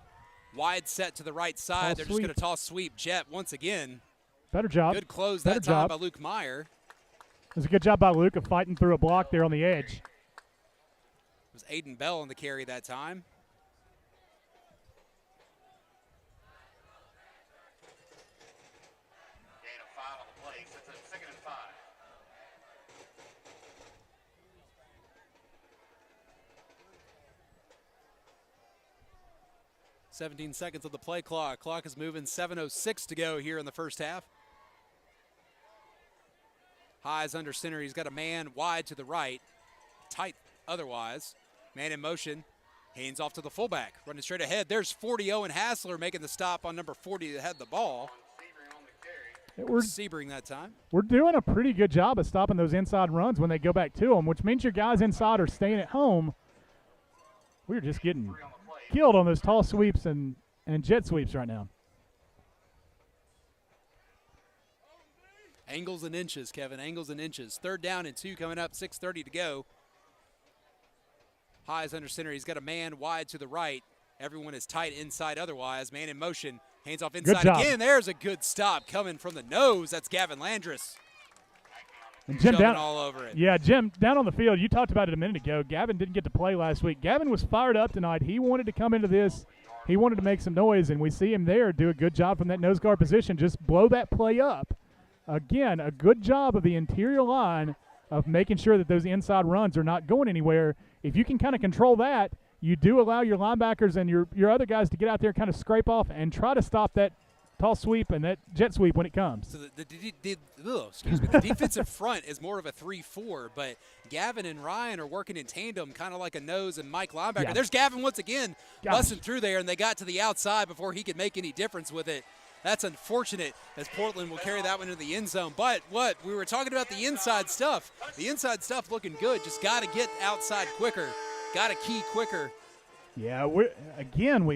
Wide set to the right side. Toss They're sweep. just going to toss sweep. Jet once again. Better job. Good close Better that time job. by Luke Meyer. It was a good job by Luke of fighting through a block there on the edge. It was Aiden Bell on the carry that time. Gain of 5 on the play. Sets at 2nd and 5. Seventeen seconds of the play clock. Clock is moving, 7:06 to go here in the first half. Highs under center. He's got a man wide to the right. Tight otherwise. Man in motion. Hands off to the fullback. Running straight ahead. There's 40 Owen Hassler making the stop on number 40 that had the ball. Sebring on the carry. We're Sebring that time. doing a pretty good job of stopping those inside runs when they go back to them, which means your guys inside are staying at home. We're just getting 3 on the play. killed on those tall sweeps and jet sweeps right now. Angles and inches, Kevin. Angles and inches. 3rd down and 2 coming up. 6:30 to go. Highs under center. He's got a man wide to the right. Everyone is tight inside otherwise. Man in motion. Hands off inside job. again. There's a good stop coming from the nose. That's Gavin Landris. And Jim Shoving down all over it. Yeah, Jim, down on the field, you talked about it a minute ago. Gavin didn't get to play last week. Gavin was fired up tonight. He wanted to come into this. He wanted to make some noise, and we see him there do a good job from that nose guard position. Just blow that play up. Again, a good job of the interior line of making sure that those inside runs are not going anywhere. If you can kind of control that, you do allow your linebackers and your other guys to get out there, kind of scrape off, and try to stop that tall sweep and that jet sweep when it comes. So the defensive front is more of a 3-4, but Gavin and Ryan are working in tandem, kind of like a nose and Mike linebacker. Yeah. There's Gavin once again, Gosh. busting through there, and they got to the outside before he could make any difference with it. That's unfortunate, as Portland will carry that one into the end zone. But what we were talking about, the inside stuff. The inside stuff looking good. Just got to get outside quicker. Got to key quicker. Yeah, we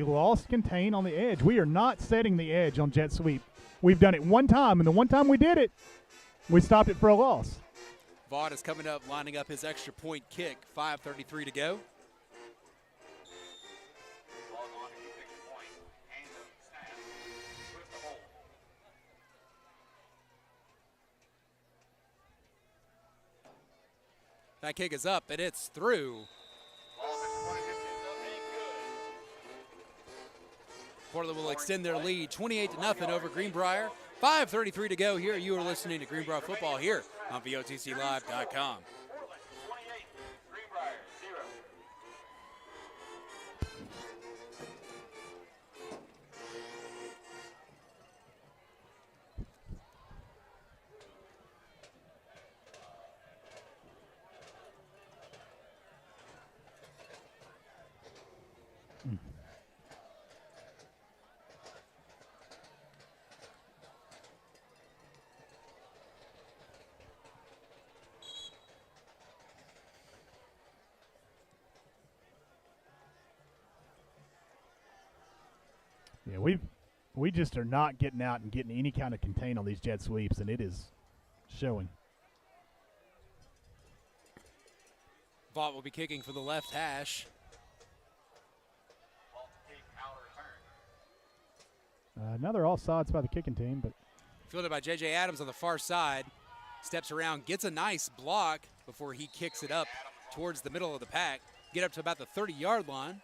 lost contain on the edge. We are not setting the edge on jet sweep. We've done it one time, and the one time we did it, we stopped it for a loss. Vaught is coming up, lining up his extra point kick. 5:33 to go. Ball on to keep extra point. Hands up, snap. With the hold. That kick is up, and it's through. Ball extra point is up and good. Portland will extend their lead 28-0 over Greenbrier. 5:33 to go here. You are listening to Greenbrier Football here on VOTCLive.com. Portland 28, Greenbrier 0. Yeah, we just are not getting out and getting any kind of contain on these jet sweeps, and it is showing. Vaught will be kicking for the left hash. Ball to kick, out return. Now they're all sides by the kicking team, but Fielded by J.J. Adams on the far side. Steps around, gets a nice block before he kicks it up towards the middle of the pack. Get up to about the 30-yard line.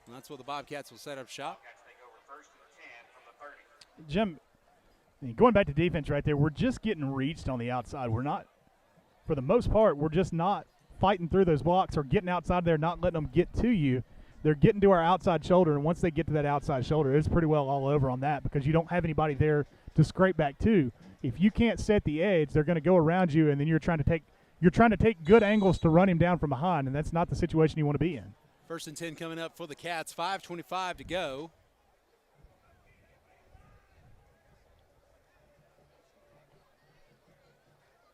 And that's where the Bobcats will set up shop. Bobcats take over 1st and 10 from the 30. Jim, I mean, going back to defense right there, we're just getting reached on the outside. We're not, for the most part, we're just not fighting through those blocks or getting outside there, not letting them get to you. They're getting to our outside shoulder, and once they get to that outside shoulder, it's pretty well all over on that because you don't have anybody there to scrape back to. If you can't set the edge, they're going to go around you, and then you're trying to take good angles to run him down from behind, and that's not the situation you want to be in. 1st and 10 coming up for the Cats. 5:25 to go.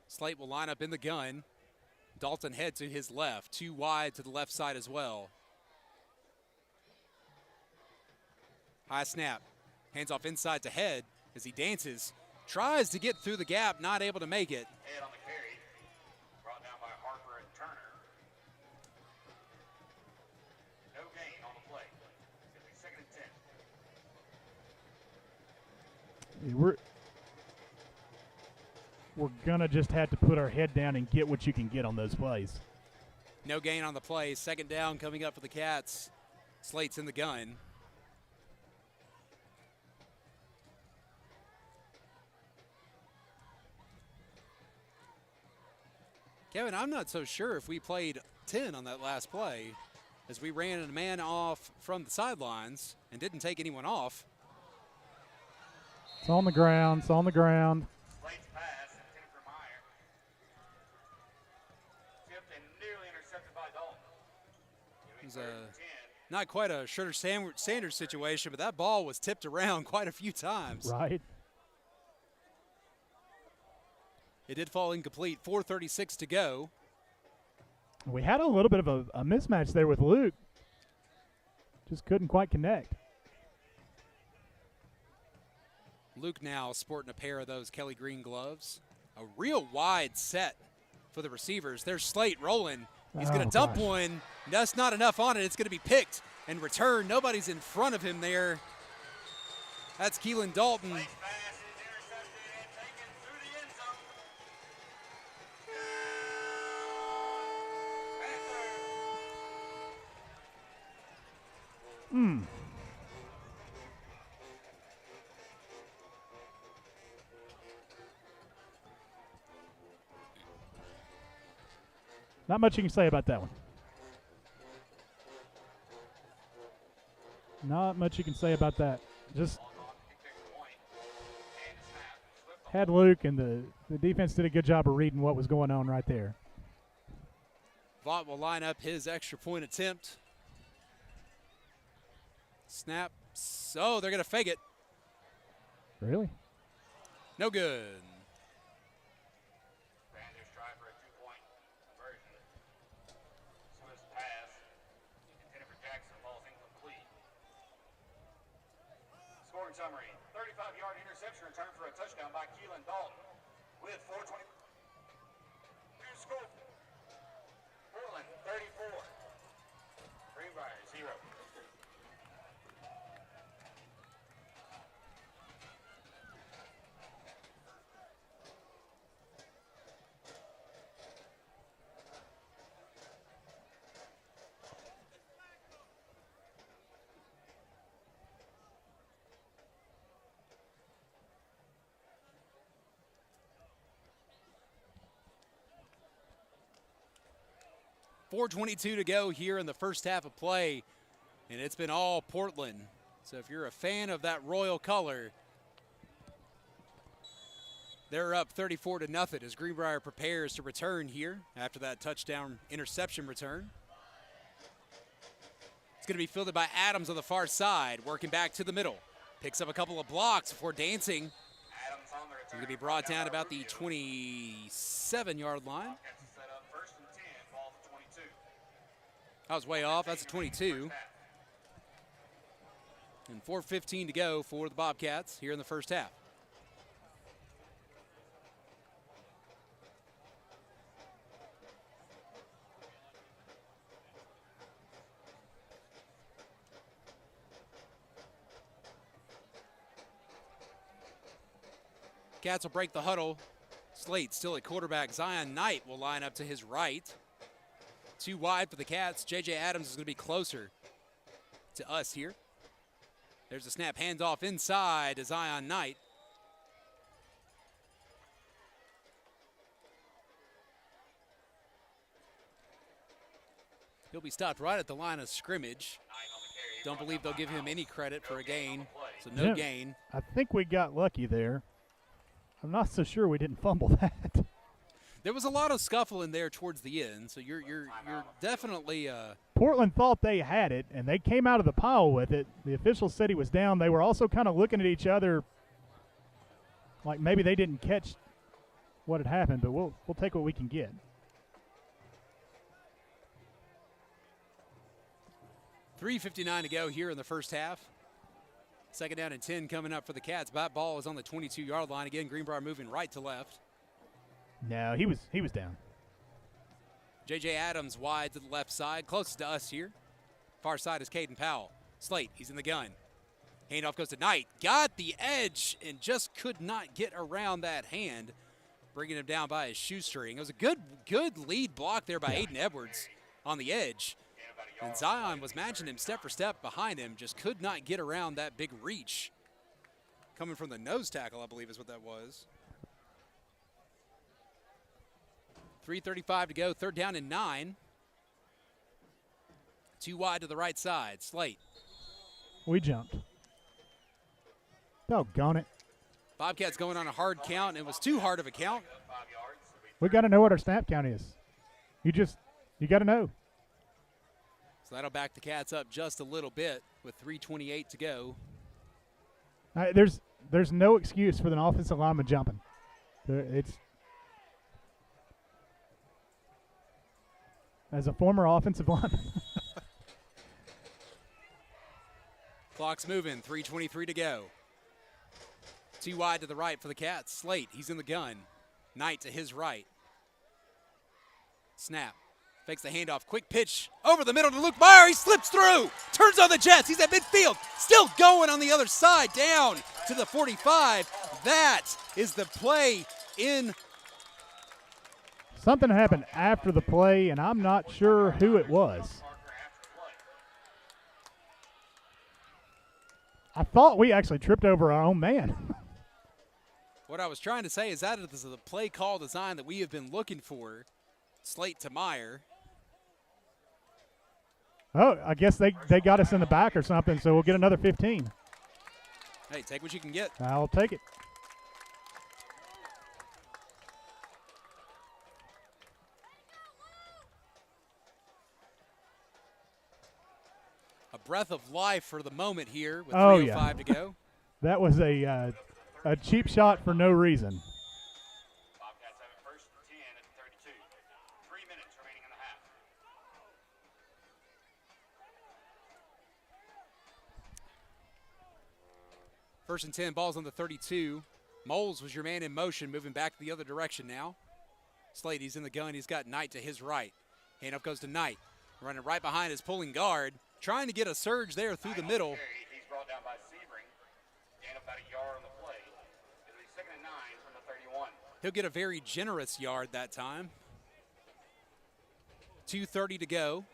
Slate will line up in the gun. Dalton head to his left, too wide to the left side as well. High snap, hands off inside to Head as he dances, tries to get through the gap, not able to make it. Head on the carry. Brought down by Harper and Turner. No gain on the play. It's going to be second and 10. We're going to just have to put our head down and get what you can get on those plays. No gain on the play. Second down coming up for the Cats. Slate's in the gun. Kevin, I'm not so sure if we played 10 on that last play as we ran a man off from the sidelines and didn't take anyone off. It's on the ground. It's on the ground. Slate's pass intended for Meyer. Tipped and nearly intercepted by Dalton. It was not quite a Schroeder Sanders situation, but that ball was tipped around quite a few times. Right. It did fall incomplete. 4:36 to go. We had a little bit of a mismatch there with Luke. Just couldn't quite connect. Luke now sporting a pair of those Kelly Green gloves. A real wide set for the receivers. There's Slate rolling. He's going to dump one. That's not enough on it. It's going to be picked and returned. Nobody's in front of him there. That's Keelan Dalton. Slate's pass is intercepted and taken through the end zone. Not much you can say about that one. Not much you can say about that. Just had Luke, and the defense did a good job of reading what was going on right there. Vaught will line up his extra point attempt. Snap. So they're going to fake it. Really? No good. Randers try for a two-point conversion. Swift's pass intended for Jackson falls incomplete. Scoring summary: 35-yard interception return for a touchdown by Keelan Dalton with 4:20 to score. Portland 34. Greenbrier 0. .422 to go here in the first half of play, and it's been all Portland. So if you're a fan of that royal color, they're up 34-0 as Greenbrier prepares to return here after that touchdown interception return. It's going to be fielded by Adams on the far side, working back to the middle. Picks up a couple of blocks before dancing. Adams on the return. He's going to be brought down about the 27-yard line. Bobcats set up first and 10, ball to 22. That was way off. That's a 22. And 4:15 to go for the Bobcats here in the first half. Cats will break the huddle. Slate still at quarterback. Zion Knight will line up to his right. Too wide for the Cats. J.J. Adams is going to be closer to us here. There's a snap handoff inside to Zion Knight. He'll be stopped right at the line of scrimmage. Don't believe they'll give him any credit for a gain, so no gain. I think we got lucky there. I'm not so sure we didn't fumble that. There was a lot of scuffling there towards the end, so you're definitely Portland thought they had it, and they came out of the pile with it. The official said he was down. They were also kind of looking at each other like maybe they didn't catch what had happened, but we'll take what we can get. 3:59 to go here in the first half. Second down and 10 coming up for the Cats. That ball is on the 22-yard line. Again, Greenbrier moving right to left. No, he was down. J.J. Adams wide to the left side, closest to us here. Far side is Caden Powell. Slate, he's in the gun. Handoff goes to Knight. Got the edge and just could not get around that hand, bringing him down by his shoestring. It was a good lead block there by Aiden Edwards on the edge. And Zion was matching him step for step behind him, just could not get around that big reach. Coming from the nose tackle, I believe is what that was. 3:35 to go, third down and 9. Too wide to the right side. Slate. We jumped. Doggone it. Bobcats going on a hard count. It was too hard of a count. We got to know what our snap count is. You got to know. So that'll back the Cats up just a little bit with 3:28 to go. There's no excuse for the offensive lineman jumping. It's as a former offensive lineman. Clock's moving, 3:23 to go. Too wide to the right for the Cats. Slate, he's in the gun. Knight to his right. Snap. Fakes the handoff. Quick pitch over the middle to Luke Meyer. He slips through. Turns on the Jets. He's at midfield. Still going on the other side. Down to the 45. That is the play in. Something happened after the play, and I'm not sure who it was. I thought we actually tripped over our own man. What I was trying to say is that this is the play call design that we have been looking for. Slate to Meyer. Oh, I guess they got us in the back or something, so we'll get another 15. Hey, take what you can get. I'll take it. A breath of life for the moment here with 3:05 to go. That was a cheap shot for no reason. Bobcats have it first and 10 at the 32. 3 minutes remaining in the half. First and 10, balls on the 32. Moles was your man in motion, moving back the other direction now. Slade, he's in the gun. He's got Knight to his right. Handoff goes to Knight. Running right behind his pulling guard. Trying to get a surge there through the middle. He's brought down by Sebring. Gain about a yard on the play. It'll be 2nd and 9 from the 31. He'll get a very generous yard that time. 2:30 to go.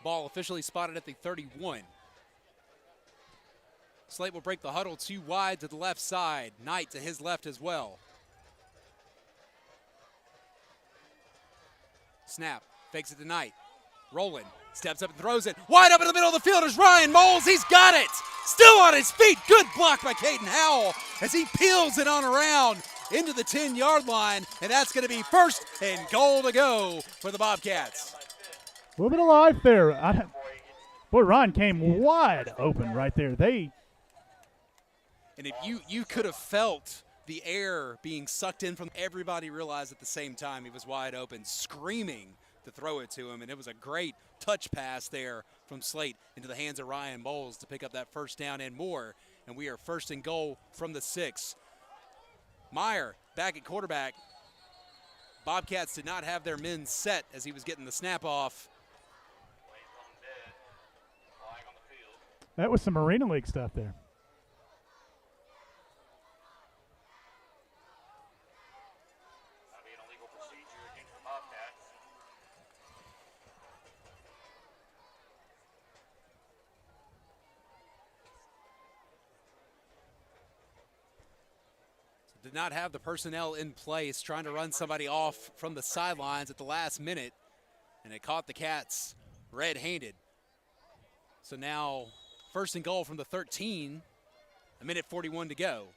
Ball officially spotted at the 31. Slate will break the huddle too wide to the left side. Knight to his left as well. Snap. Fakes it to Knight. Rolling. Steps up and throws it. Wide up in the middle of the field is Ryan Moles. He's got it. Still on his feet. Good block by Caden Howell as he peels it on around into the 10-yard line. And that's going to be 1st and goal to go for the Bobcats. A little bit of life there. Boy, Ryan came wide open right there. And if you could have felt the air being sucked in from everybody realized at the same time he was wide open, screaming to throw it to him. And it was a great touch pass there from Slate into the hands of Ryan Moles to pick up that first down and more. And we are 1st and goal from the 6. Meyer back at quarterback. Bobcats did not have their men set as he was getting the snap off. That was some Marina League stuff there. Did not have the personnel in place, trying to run somebody off from the sidelines at the last minute, and it caught the Cats red-handed. So now 1st and goal from the 13, 1:41 to go.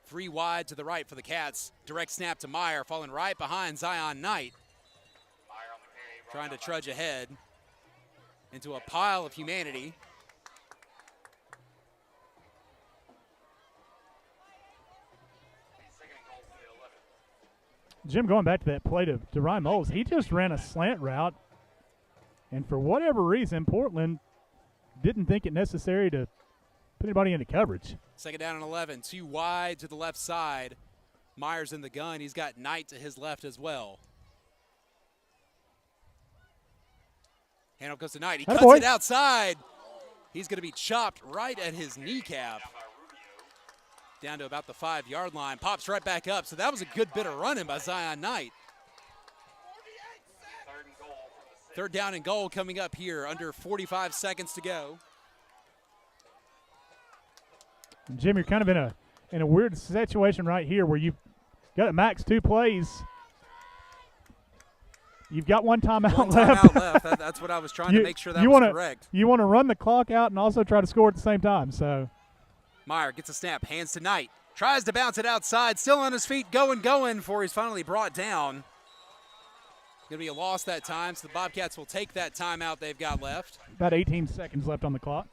3 wide to the right for the Cats. Direct snap to Meyer, falling right behind Zion Knight. Trying to trudge ahead into a pile of humanity. Jim, going back to that play to Ryan Moles, he just ran a slant route And for whatever reason, Portland didn't think it necessary to put anybody into coverage. Second down and 11. Too wide to the left side. Myers in the gun. He's got Knight to his left as well. Handoff goes to Knight. He cuts it outside. He's going to be chopped right at his kneecap. Down to about the 5-yard line. Pops right back up. So that was a good bit of running by Zion Knight. Third down and goal coming up here. Under 45 seconds to go. Jim, you're kind of in a weird situation right here where you've got a max 2 plays. You've got one timeout left. That's what I was trying to make sure that was correct. You want to run the clock out and also try to score at the same time. So Meyer gets a snap, hands to Knight. Tries to bounce it outside, still on his feet, going before he's finally brought down. Going to be a loss that time, so the Bobcats will take that timeout they've got left. About 18 seconds left on the clock.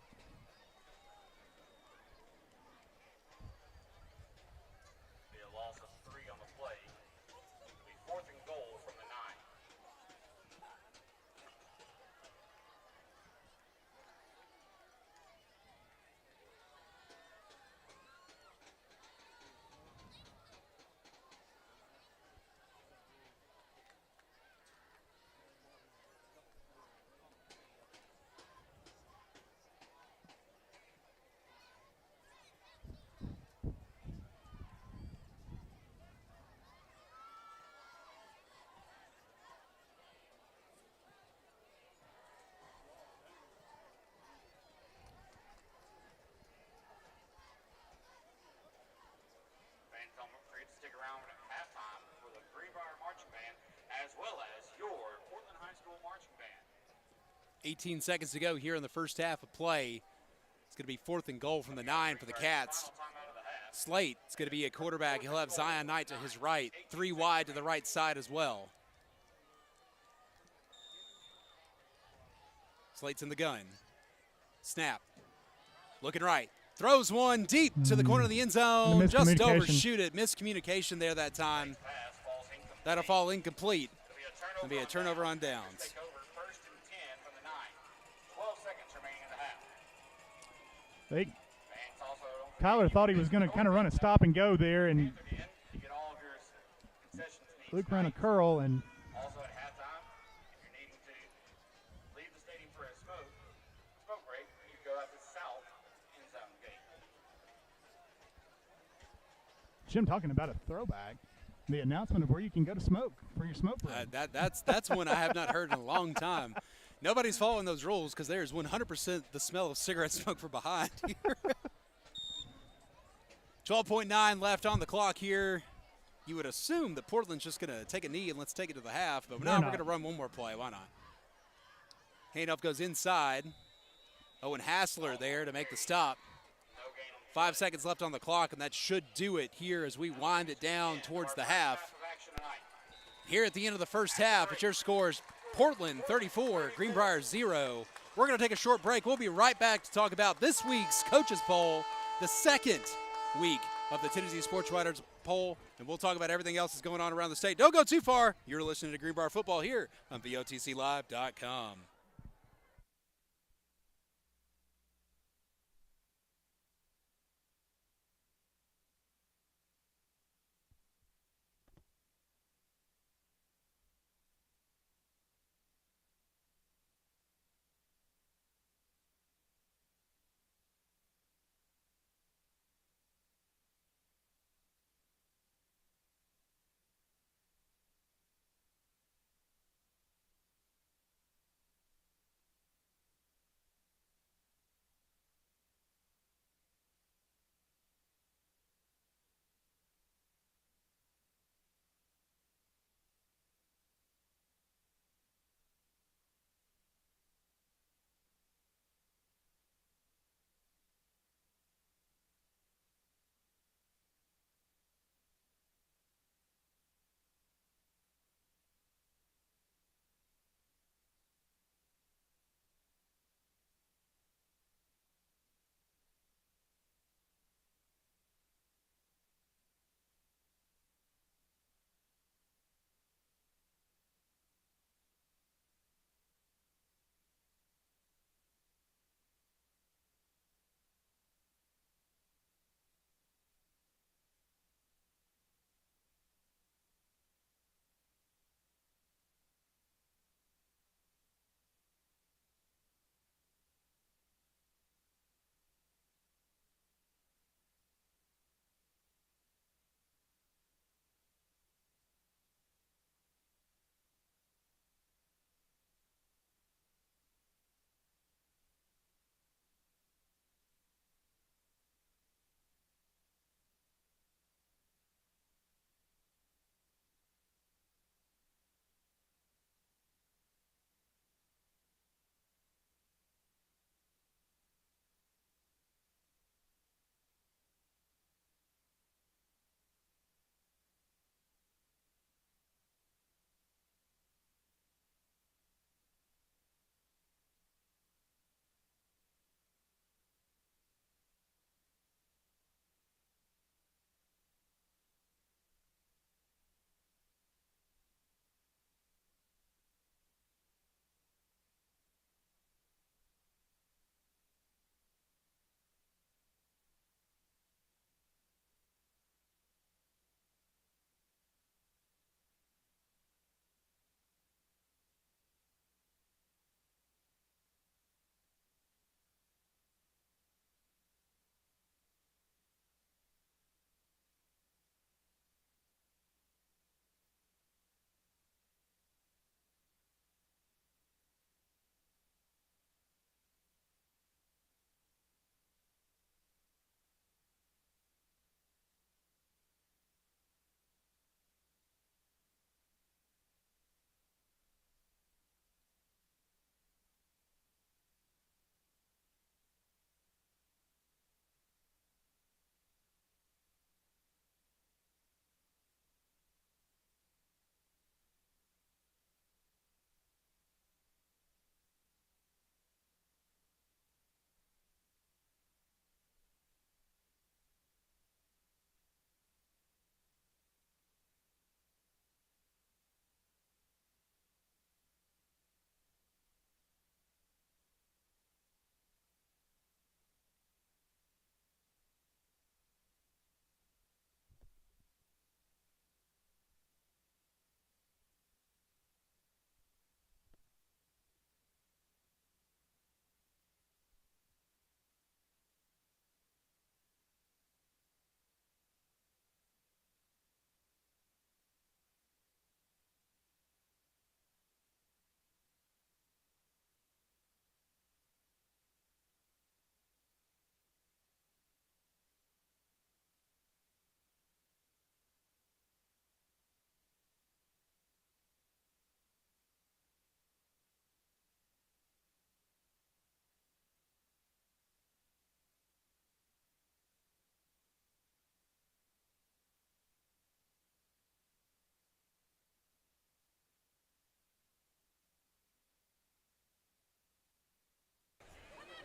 Stick around at halftime for the Greenbrier Marching Band, as well as your Portland High School Marching Band. 18 seconds to go here in the first half of play. It's going to be 4th and goal from the 9 for the Cats. Slate, it's going to be a quarterback. He'll have Zion Knight to his right, 3 wide to the right side as well. Slate's in the gun. Snap. Looking right. Throws one deep to the corner of the end zone. Just overshoot it. Miscommunication there that time. That'll fall incomplete. It'll be a turnover on downs. Tyler thought he was going to kind of run a stop and go there and loop around a curl. And also at halftime, if you're needing to leave the stadium for a smoke break, you go out to the south end zone gate. Jim talking about a throwback. The announcement of where you can go to smoke for your smoke break. That's one I have not heard in a long time. Nobody's following those rules because there's 100% the smell of cigarette smoke from behind here. 12.9 left on the clock here. You would assume that Portland's just going to take a knee and let's take it to the half, but now we're going to run one more play. Why not? Handoff goes inside. Owen Hassler there to make the stop. 5 seconds left on the clock, and that should do it here as we wind it down towards the half. Here at the end of the first half, it's your scores: Portland 34, Greenbrier 0. We're going to take a short break. We'll be right back to talk about this week's Coaches Poll, the second week of the Tennessee Sports Writers Poll, and we'll talk about everything else that's going on around the state. Don't go too far. You're listening to Greenbrier Football here on VOTCLive.com.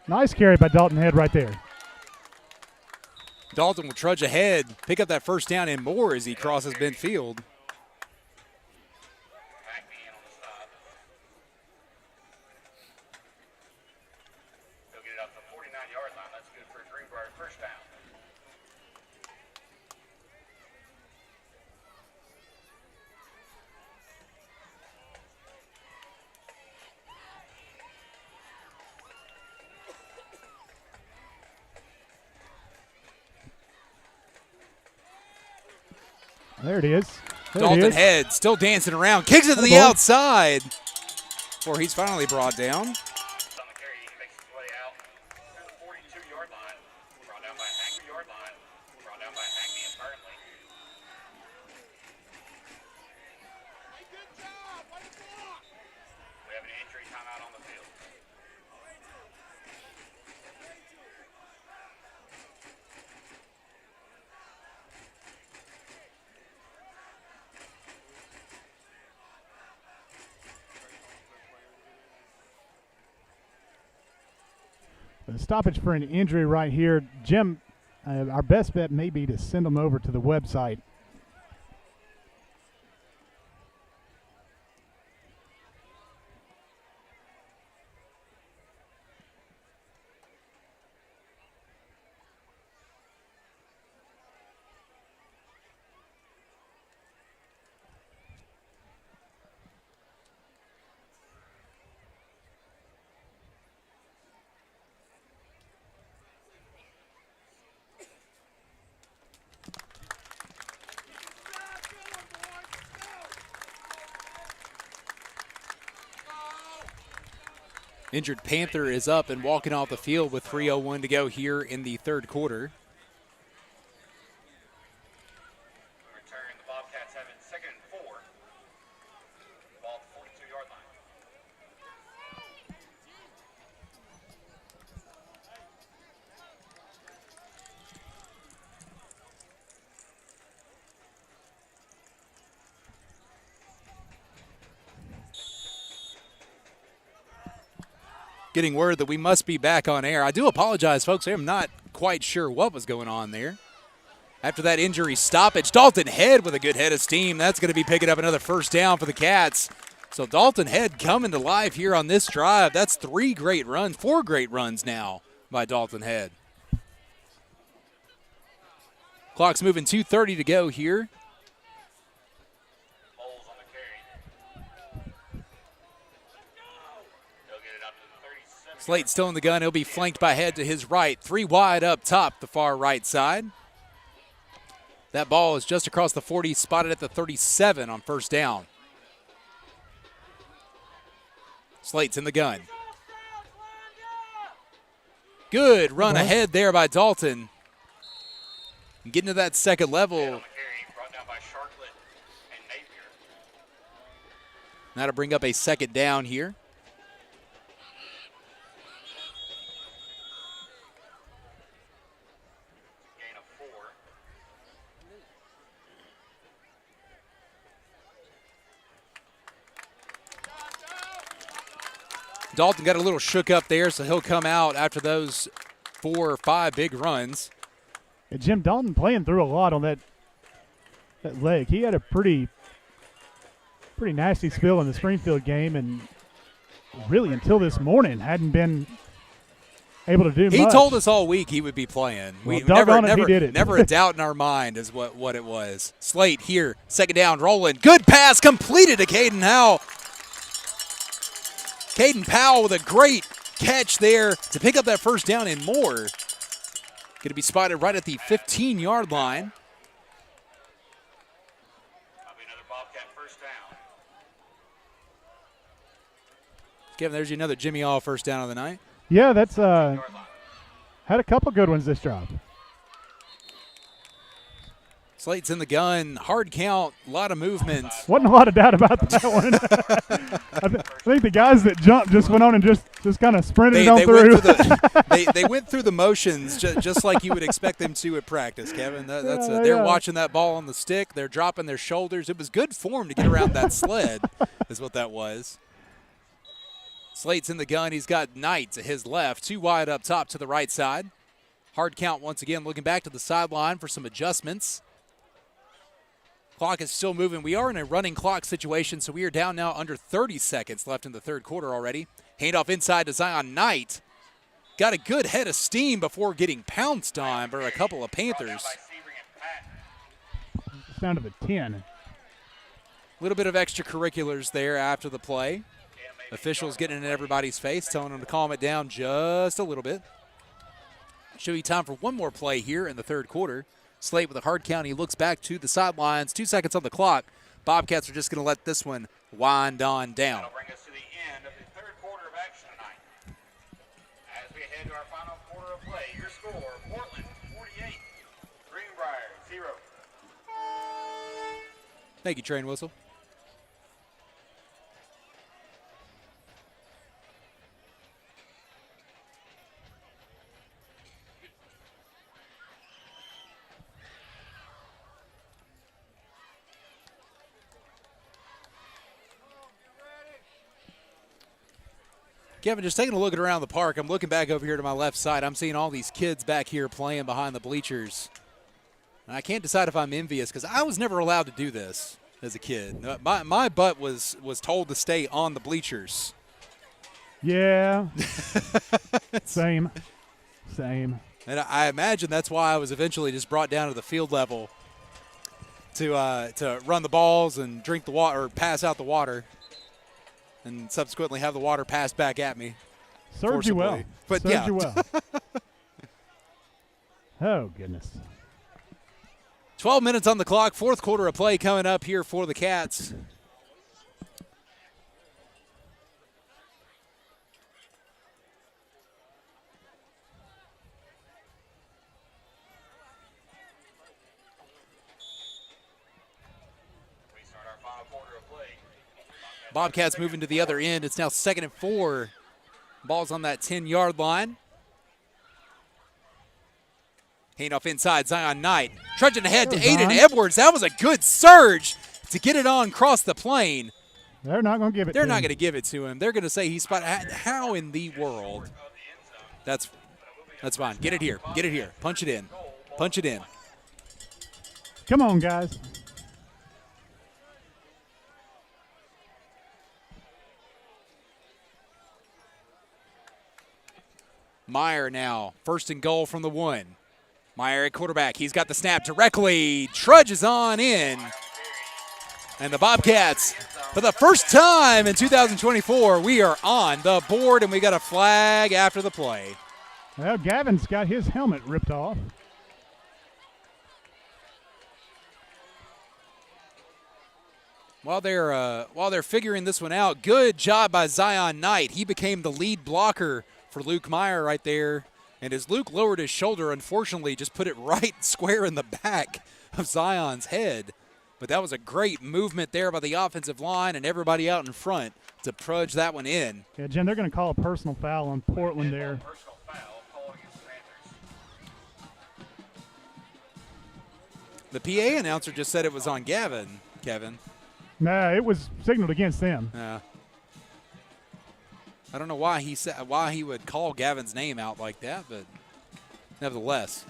Nice carry by Dalton Head right there. Dalton will trudge ahead, pick up that first down and more as he crosses midfield. Hackney in on the stop. He'll get it up to the 49-yard line. That's good for a Greenbrier first down. There it is. There it Dalton is. Head still dancing around, kicks it to the Ball. outside before he's finally brought down. On the carry, he makes his way out to the 42-yard line. Brought down by Hackney yard line. Brought down by Hackney and Burnley. We have an injury timeout on the field. The stoppage for an injury right here. Jim, our best bet may be to send them over to the website. Injured Panther is up and walking off the field with 3:01 to go here in the third quarter. Return, the Bobcats have it 2nd and 4. Ball at the 42-yard line. Getting word that we must be back on air. I do apologize, folks. I'm not quite sure what was going on there. After that injury stoppage, Dalton Head with a good head of steam. That's going to be picking up another first down for the Cats. So Dalton Head coming to life here on this drive. That's 4 great runs now by Dalton Head. Clock's moving, 2:30 to go here. Holes on the carry. He'll get it up to the 37. Slate still in the gun. He'll be flanked by Head to his right. 3 wide up top, the far right side. That ball is just across the 40, spotted at the 37 on first down. Slate's in the gun. Good run ahead there by Dalton. Getting to that second level. On the carry, brought down by Sharklet and Napier. That'll bring up a second down here. Gain of 4. Dalton got a little shook up there, so he'll come out after those 4 or 5 big runs. And Jim Dalton playing through a lot on that leg. He had a pretty nasty spill in the Springfield game, and really until this morning hadn't been able to do much. He told us all week he would be playing. Well, doggone it, he did it. Never a doubt in our mind is what it was. Slate here, second down, rolling. Good pass completed to Caden Howell. Caden Powell with a great catch there to pick up that first down and more. Going to be spotted right at the 15-yard line. That'll be another Bobcat first down. Kevin, there's another Jimmy All first down of the night. Yeah, that's Yard line. had a couple good ones this drive. Slate's in the gun, hard count, a lot of movement. Wasn't a lot of doubt about that one. I think the guys that jumped just went on and just kind of sprinted on through. They went through the motions just like you would expect them to at practice, Kevin. They're watching that ball on the stick. They're dropping their shoulders. It was good form to get around that sled is what that was. Slate's in the gun. He's got Knight to his left. 2 wide up top to the right side. Hard count once again. Looking back to the sideline for some adjustments. Clock is still moving. We are in a running clock situation, so we are down now under 30 seconds left in the third quarter already. Handoff inside to Zion Knight. Got a good head of steam before getting pounced on by a couple of Panthers. Down to the 10. A little bit of extracurriculars there after the play. Officials getting in everybody's face, telling them to calm it down just a little bit. Should be time for one more play here in the third quarter. Slate with a hard count. He looks back to the sidelines. 2 seconds on the clock. Bobcats are just going to let this one wind on down. That'll bring us to the end of the third quarter of action tonight. As we head to our final quarter of play, your score, Portland 48, Greenbrier 0. Thank you, train whistle. Kevin, just taking a look around the park, I'm looking back over here to my left side. I'm seeing all these kids back here playing behind the bleachers. And I can't decide if I'm envious because I was never allowed to do this as a kid. My butt was told to stay on the bleachers. Yeah. Same. And I imagine that's why I was eventually just brought down to the field level to run the balls and drink the water or pass out the water. And subsequently have the water passed back at me. Served you well. But Served yeah. you well. Oh, goodness. 12 minutes on the clock. Fourth quarter of play coming up here for the Cats. We start our final quarter of play. Bobcats moving to the other end. It's now 2nd and 4. Ball's on that 10-yard line. Handoff inside, Zion Knight. Trudging ahead to Aiden Edwards. That was a good surge to get it on across the plane. They're not going to give it to him. They're not going to give it to him. They're going to say he's spotted. How in the world? That's fine. Get it here. Get it here. Punch it in. Punch it in. Come on, guys. Meyer now, 1st and goal from the 1. Meyer at quarterback. He's got the snap directly. Trudges on in. And the Bobcats, for the first time in 2024, we are on the board, and we got a flag after the play. Well, Gavin's got his helmet ripped off. While they're figuring this one out, good job by Zion Knight. He became the lead blocker for Luke Meyer right there. And as Luke lowered his shoulder, unfortunately, just put it right square in the back of Zion's head. But that was a great movement there by the offensive line and everybody out in front to prudge that one in. Yeah, Jim, they're going to call a personal foul on Portland there. Personal foul called against the Panthers. The PA announcer just said it was on Gavin, Kevin. No, it was signaled against them. Yeah. I don't know why he would call Gavin's name out like that, but nevertheless.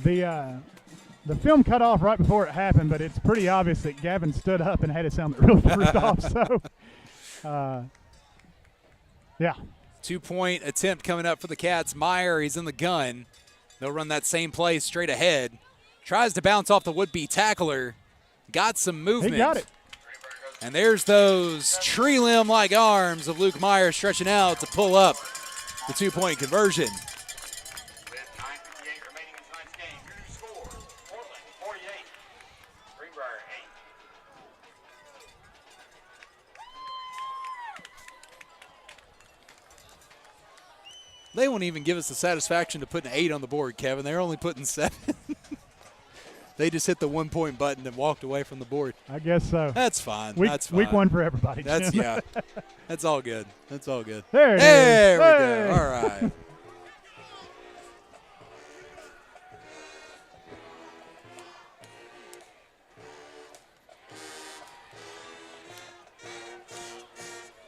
The film cut off right before it happened, but it's pretty obvious that Gavin stood up and had his helmet really ripped off. So, yeah. 2-point attempt coming up for the Cats. Meyer, he's in the gun. They'll run that same play straight ahead. Tries to bounce off the would-be tackler. Got some movement. He got it. And there's those tree limb-like arms of Luke Meyer stretching out to pull up the 2-point conversion. With 9:58 remaining in tonight's game, your new score, Portland 48, Greenbrier 8. They won't even give us the satisfaction to put an 8 on the board, Kevin. They're only putting 7. They just hit the 1-point button and walked away from the board. I guess so. That's fine. Week 1 for everybody, Jim. That's yeah. That's all good. That's all good. There it is. There we Hey. go. All right.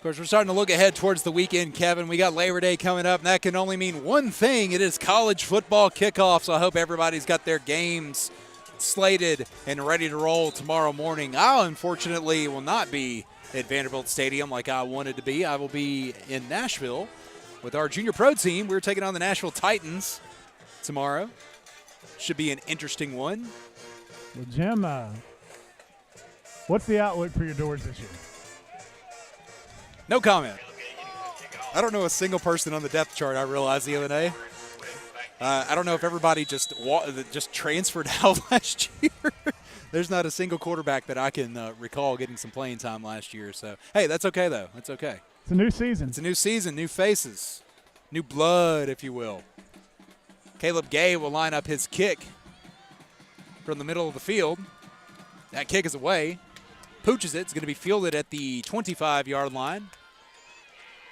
course, we're starting to look ahead towards the weekend, Kevin. We got Labor Day coming up, and that can only mean one thing. It is college football kickoff, so I hope everybody's got their games slated and ready to roll tomorrow morning. I, unfortunately, will not be at Vanderbilt Stadium like I wanted to be. I will be in Nashville with our junior pro team. We're taking on the Nashville Titans tomorrow. Should be an interesting one. Well, Jim, what's the outlook for your Doors this year? No comment. I don't know a single person on the depth chart, I realized the other day. I don't know if everybody just transferred out last year. There's not a single quarterback that I can recall getting some playing time last year. So, hey, that's okay, though. That's okay. It's a new season. It's a new season, new faces, new blood, if you will. Caleb Gay will line up his kick from the middle of the field. That kick is away. Pooches it. It's going to be fielded at the 25-yard line.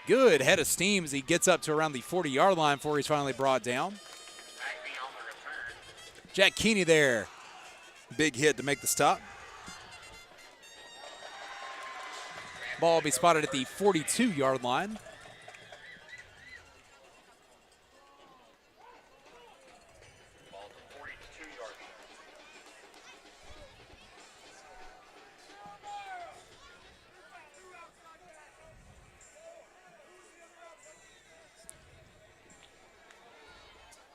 Good head of steam as he gets up to around the 40-yard line before he's finally brought down. Jack Keeney there. Big hit to make the stop. Ball will be spotted at the 42-yard line.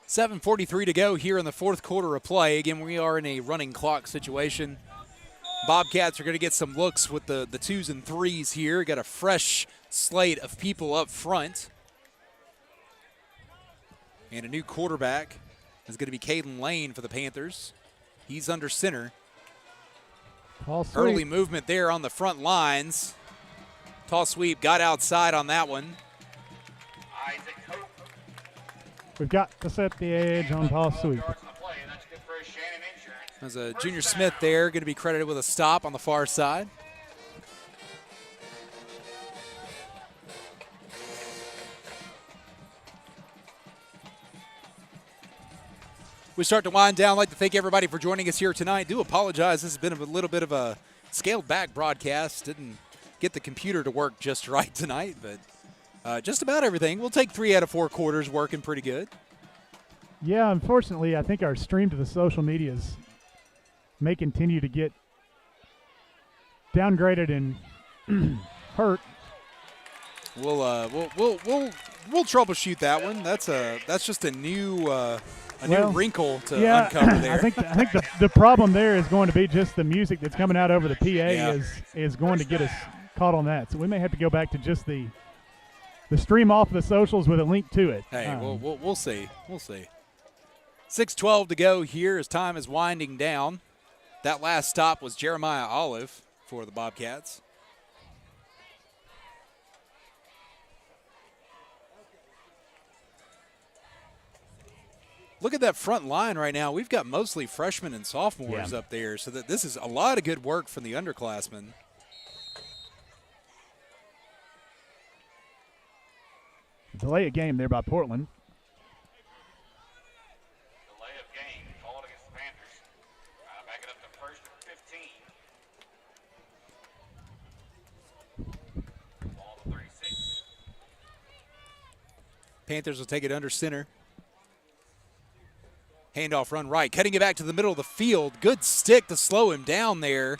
7:43 to go here in the fourth quarter of play. Again, we are in a running clock situation. Bobcats are going to get some looks with the twos and threes here. Got a fresh slate of people up front. And a new quarterback is going to be Caden Lane for the Panthers. He's under center. Early movement there on the front lines. Toss sweep, got outside on that one. We've got to set the edge on toss sweep. There's a Junior Smith there, going to be credited with a stop on the far side. We start to wind down. I'd like to thank everybody for joining us here tonight. Do apologize. This has been a little bit of a scaled-back broadcast. Didn't get the computer to work just right tonight, but just about everything. We'll take 3 out of 4 quarters working pretty good. Yeah, unfortunately, I think our stream to the social medias may continue to get downgraded and hurt. We'll troubleshoot that one. That's just a new new wrinkle to uncover there. I think the problem there is going to be just the music that's coming out over the PA is going to get us caught on that. So we may have to go back to just the stream off the socials with a link to it. Hey, we'll see. We'll see. 6:12 to go here as time is winding down. That last stop was Jeremiah Olive for the Bobcats. Look at that front line right now. We've got mostly freshmen and sophomores up there, so that this is a lot of good work from the underclassmen. Delay a game there by Portland. Delay of game called against the Panthers. Back it up to first and 15. Ball to 36. Panthers will take it under center. Handoff run right, cutting it back to the middle of the field. Good stick to slow him down there.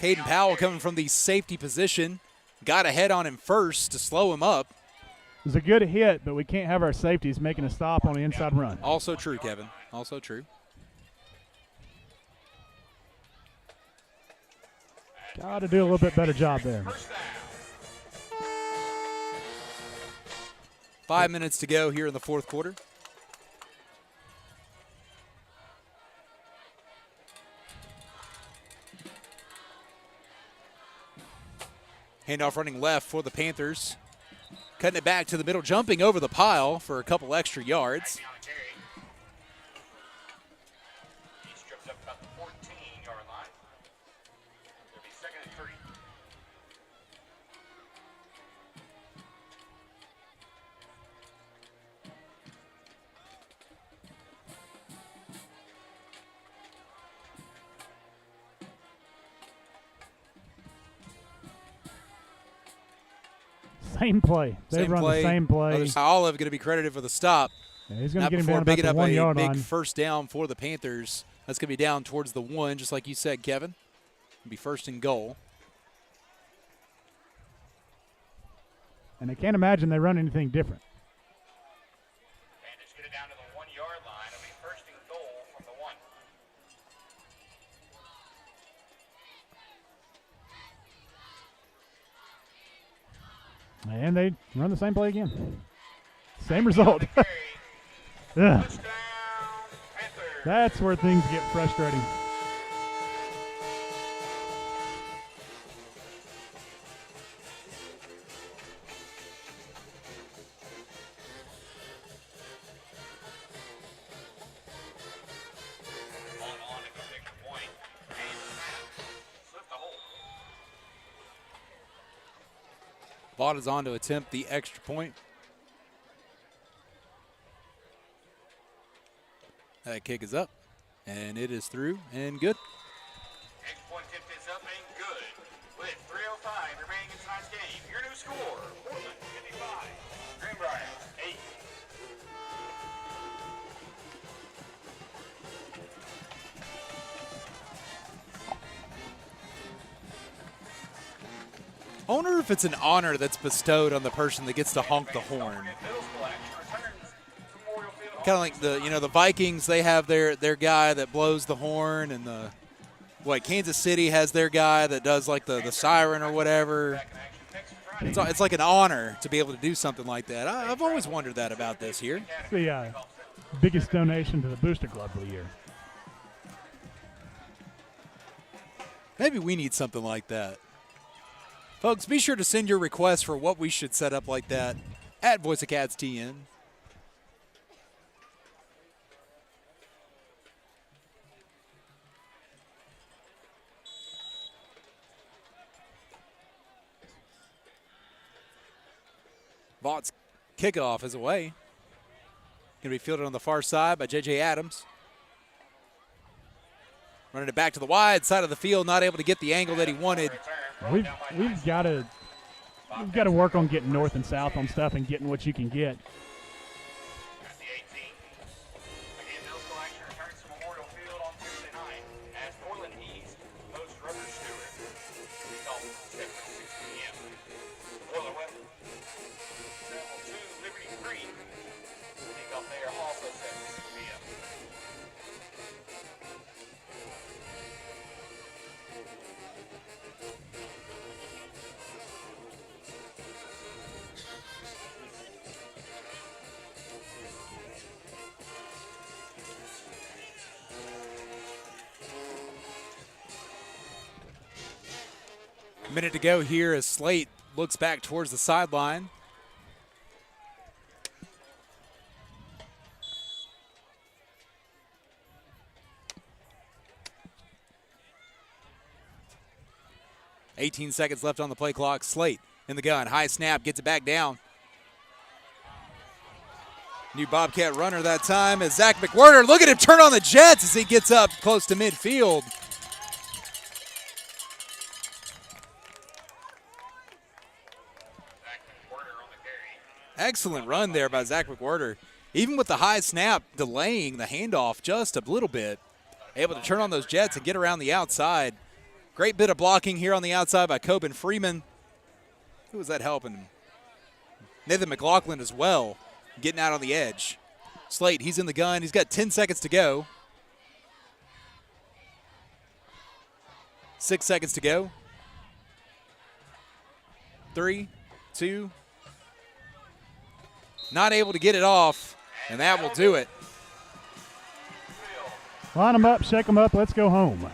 Caden Powell coming from the safety position. Got ahead on him first to slow him up. It was a good hit, but we can't have our safeties making a stop on the inside run. Also true, Kevin. Also true. Got to do a little bit better job there. 5 minutes to go here in the fourth quarter. Handoff running left for the Panthers. Cutting it back to the middle, jumping over the pile for a couple extra yards. He strips up about the 14-yard line. It'll be second and 3. Same play. They run the same play. Olive going to be credited for the stop. Yeah, he's going to get him before down about picking the up 1 a yard big line. first down for the Panthers. That's going to be down towards the 1, just like you said, Kevin. It'll be first and goal. And I can't imagine they run anything different. Panthers get it down to the 1 yard line. It'll be first and goal from the 1. And they run the same play again. Same result. Ugh. Touchdown, Panthers. That's where things get frustrating. On to go take the point. And slip the hole. Vaught is on to attempt the extra point. That kick is up, and it is through and good. Extra point attempt is up and good. With 3:05 remaining in tonight's game. Your new score, Portland 55, Greenbrier 8. I wonder if it's an honor that's bestowed on the person that gets to honk the horn. Middle school action returns to Memorial Field. Kind of like the Vikings, they have their guy that blows the horn, and Kansas City has their guy that does like the siren or whatever. It's like an honor to be able to do something like that. I've always wondered that about this here. It's the biggest donation to the Booster Club of the year. Maybe we need something like that. Folks, be sure to send your requests for what we should set up like that at Voice of Cats TN. Vaught's kickoff is away. Going to be fielded on the far side by J.J. Adams. Running it back to the wide side of the field, not able to get the angle that he wanted. We've got to work on getting north and south on stuff and getting what you can get. At the 18. Again, middle school action returns to Memorial Field on Tuesday night as Portland East hosts Rucker Stewart. We call it 7 to 6 p.m. Portland West travel to Liberty Creek. Kickoff there also 7 to 6 p.m. Minute to go here as Slate looks back towards the sideline. $18 seconds left on the play clock. Slate in the gun. High snap, gets it back down. New Bobcat runner that time is Zach McWhorter. Look at him turn on the jets as he gets up close to midfield. Excellent run there by Zach McWhorter. Even with the high snap, delaying the handoff just a little bit. Able to turn on those jets and get around the outside. Great bit of blocking here on the outside by Coben Freeman. Who was that helping? Nathan McLaughlin as well, getting out on the edge. Slate, he's in the gun. He's got 10 seconds to go. 6 seconds to go. 3, 2. Not able to get it off, and that will do it. Line them up, shake them up, let's go home.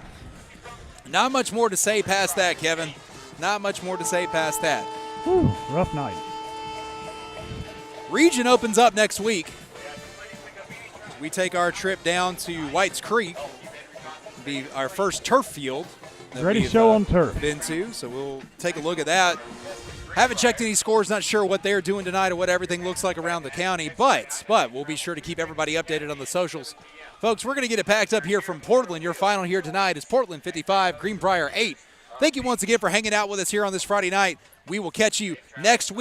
Not much more to say past that, Kevin. Not much more to say past that. Whew, rough night. Region opens up next week. We take our trip down to Whites Creek. It'll be our first turf field that Ready we've, show on turf. Been to, so we'll take a look at that. Haven't checked any scores, not sure what they're doing tonight or what everything looks like around the county, but we'll be sure to keep everybody updated on the socials. Folks, we're going to get it packed up here from Portland. Your final here tonight is Portland 55, Greenbrier 8. Thank you once again for hanging out with us here on this Friday night. We will catch you next week.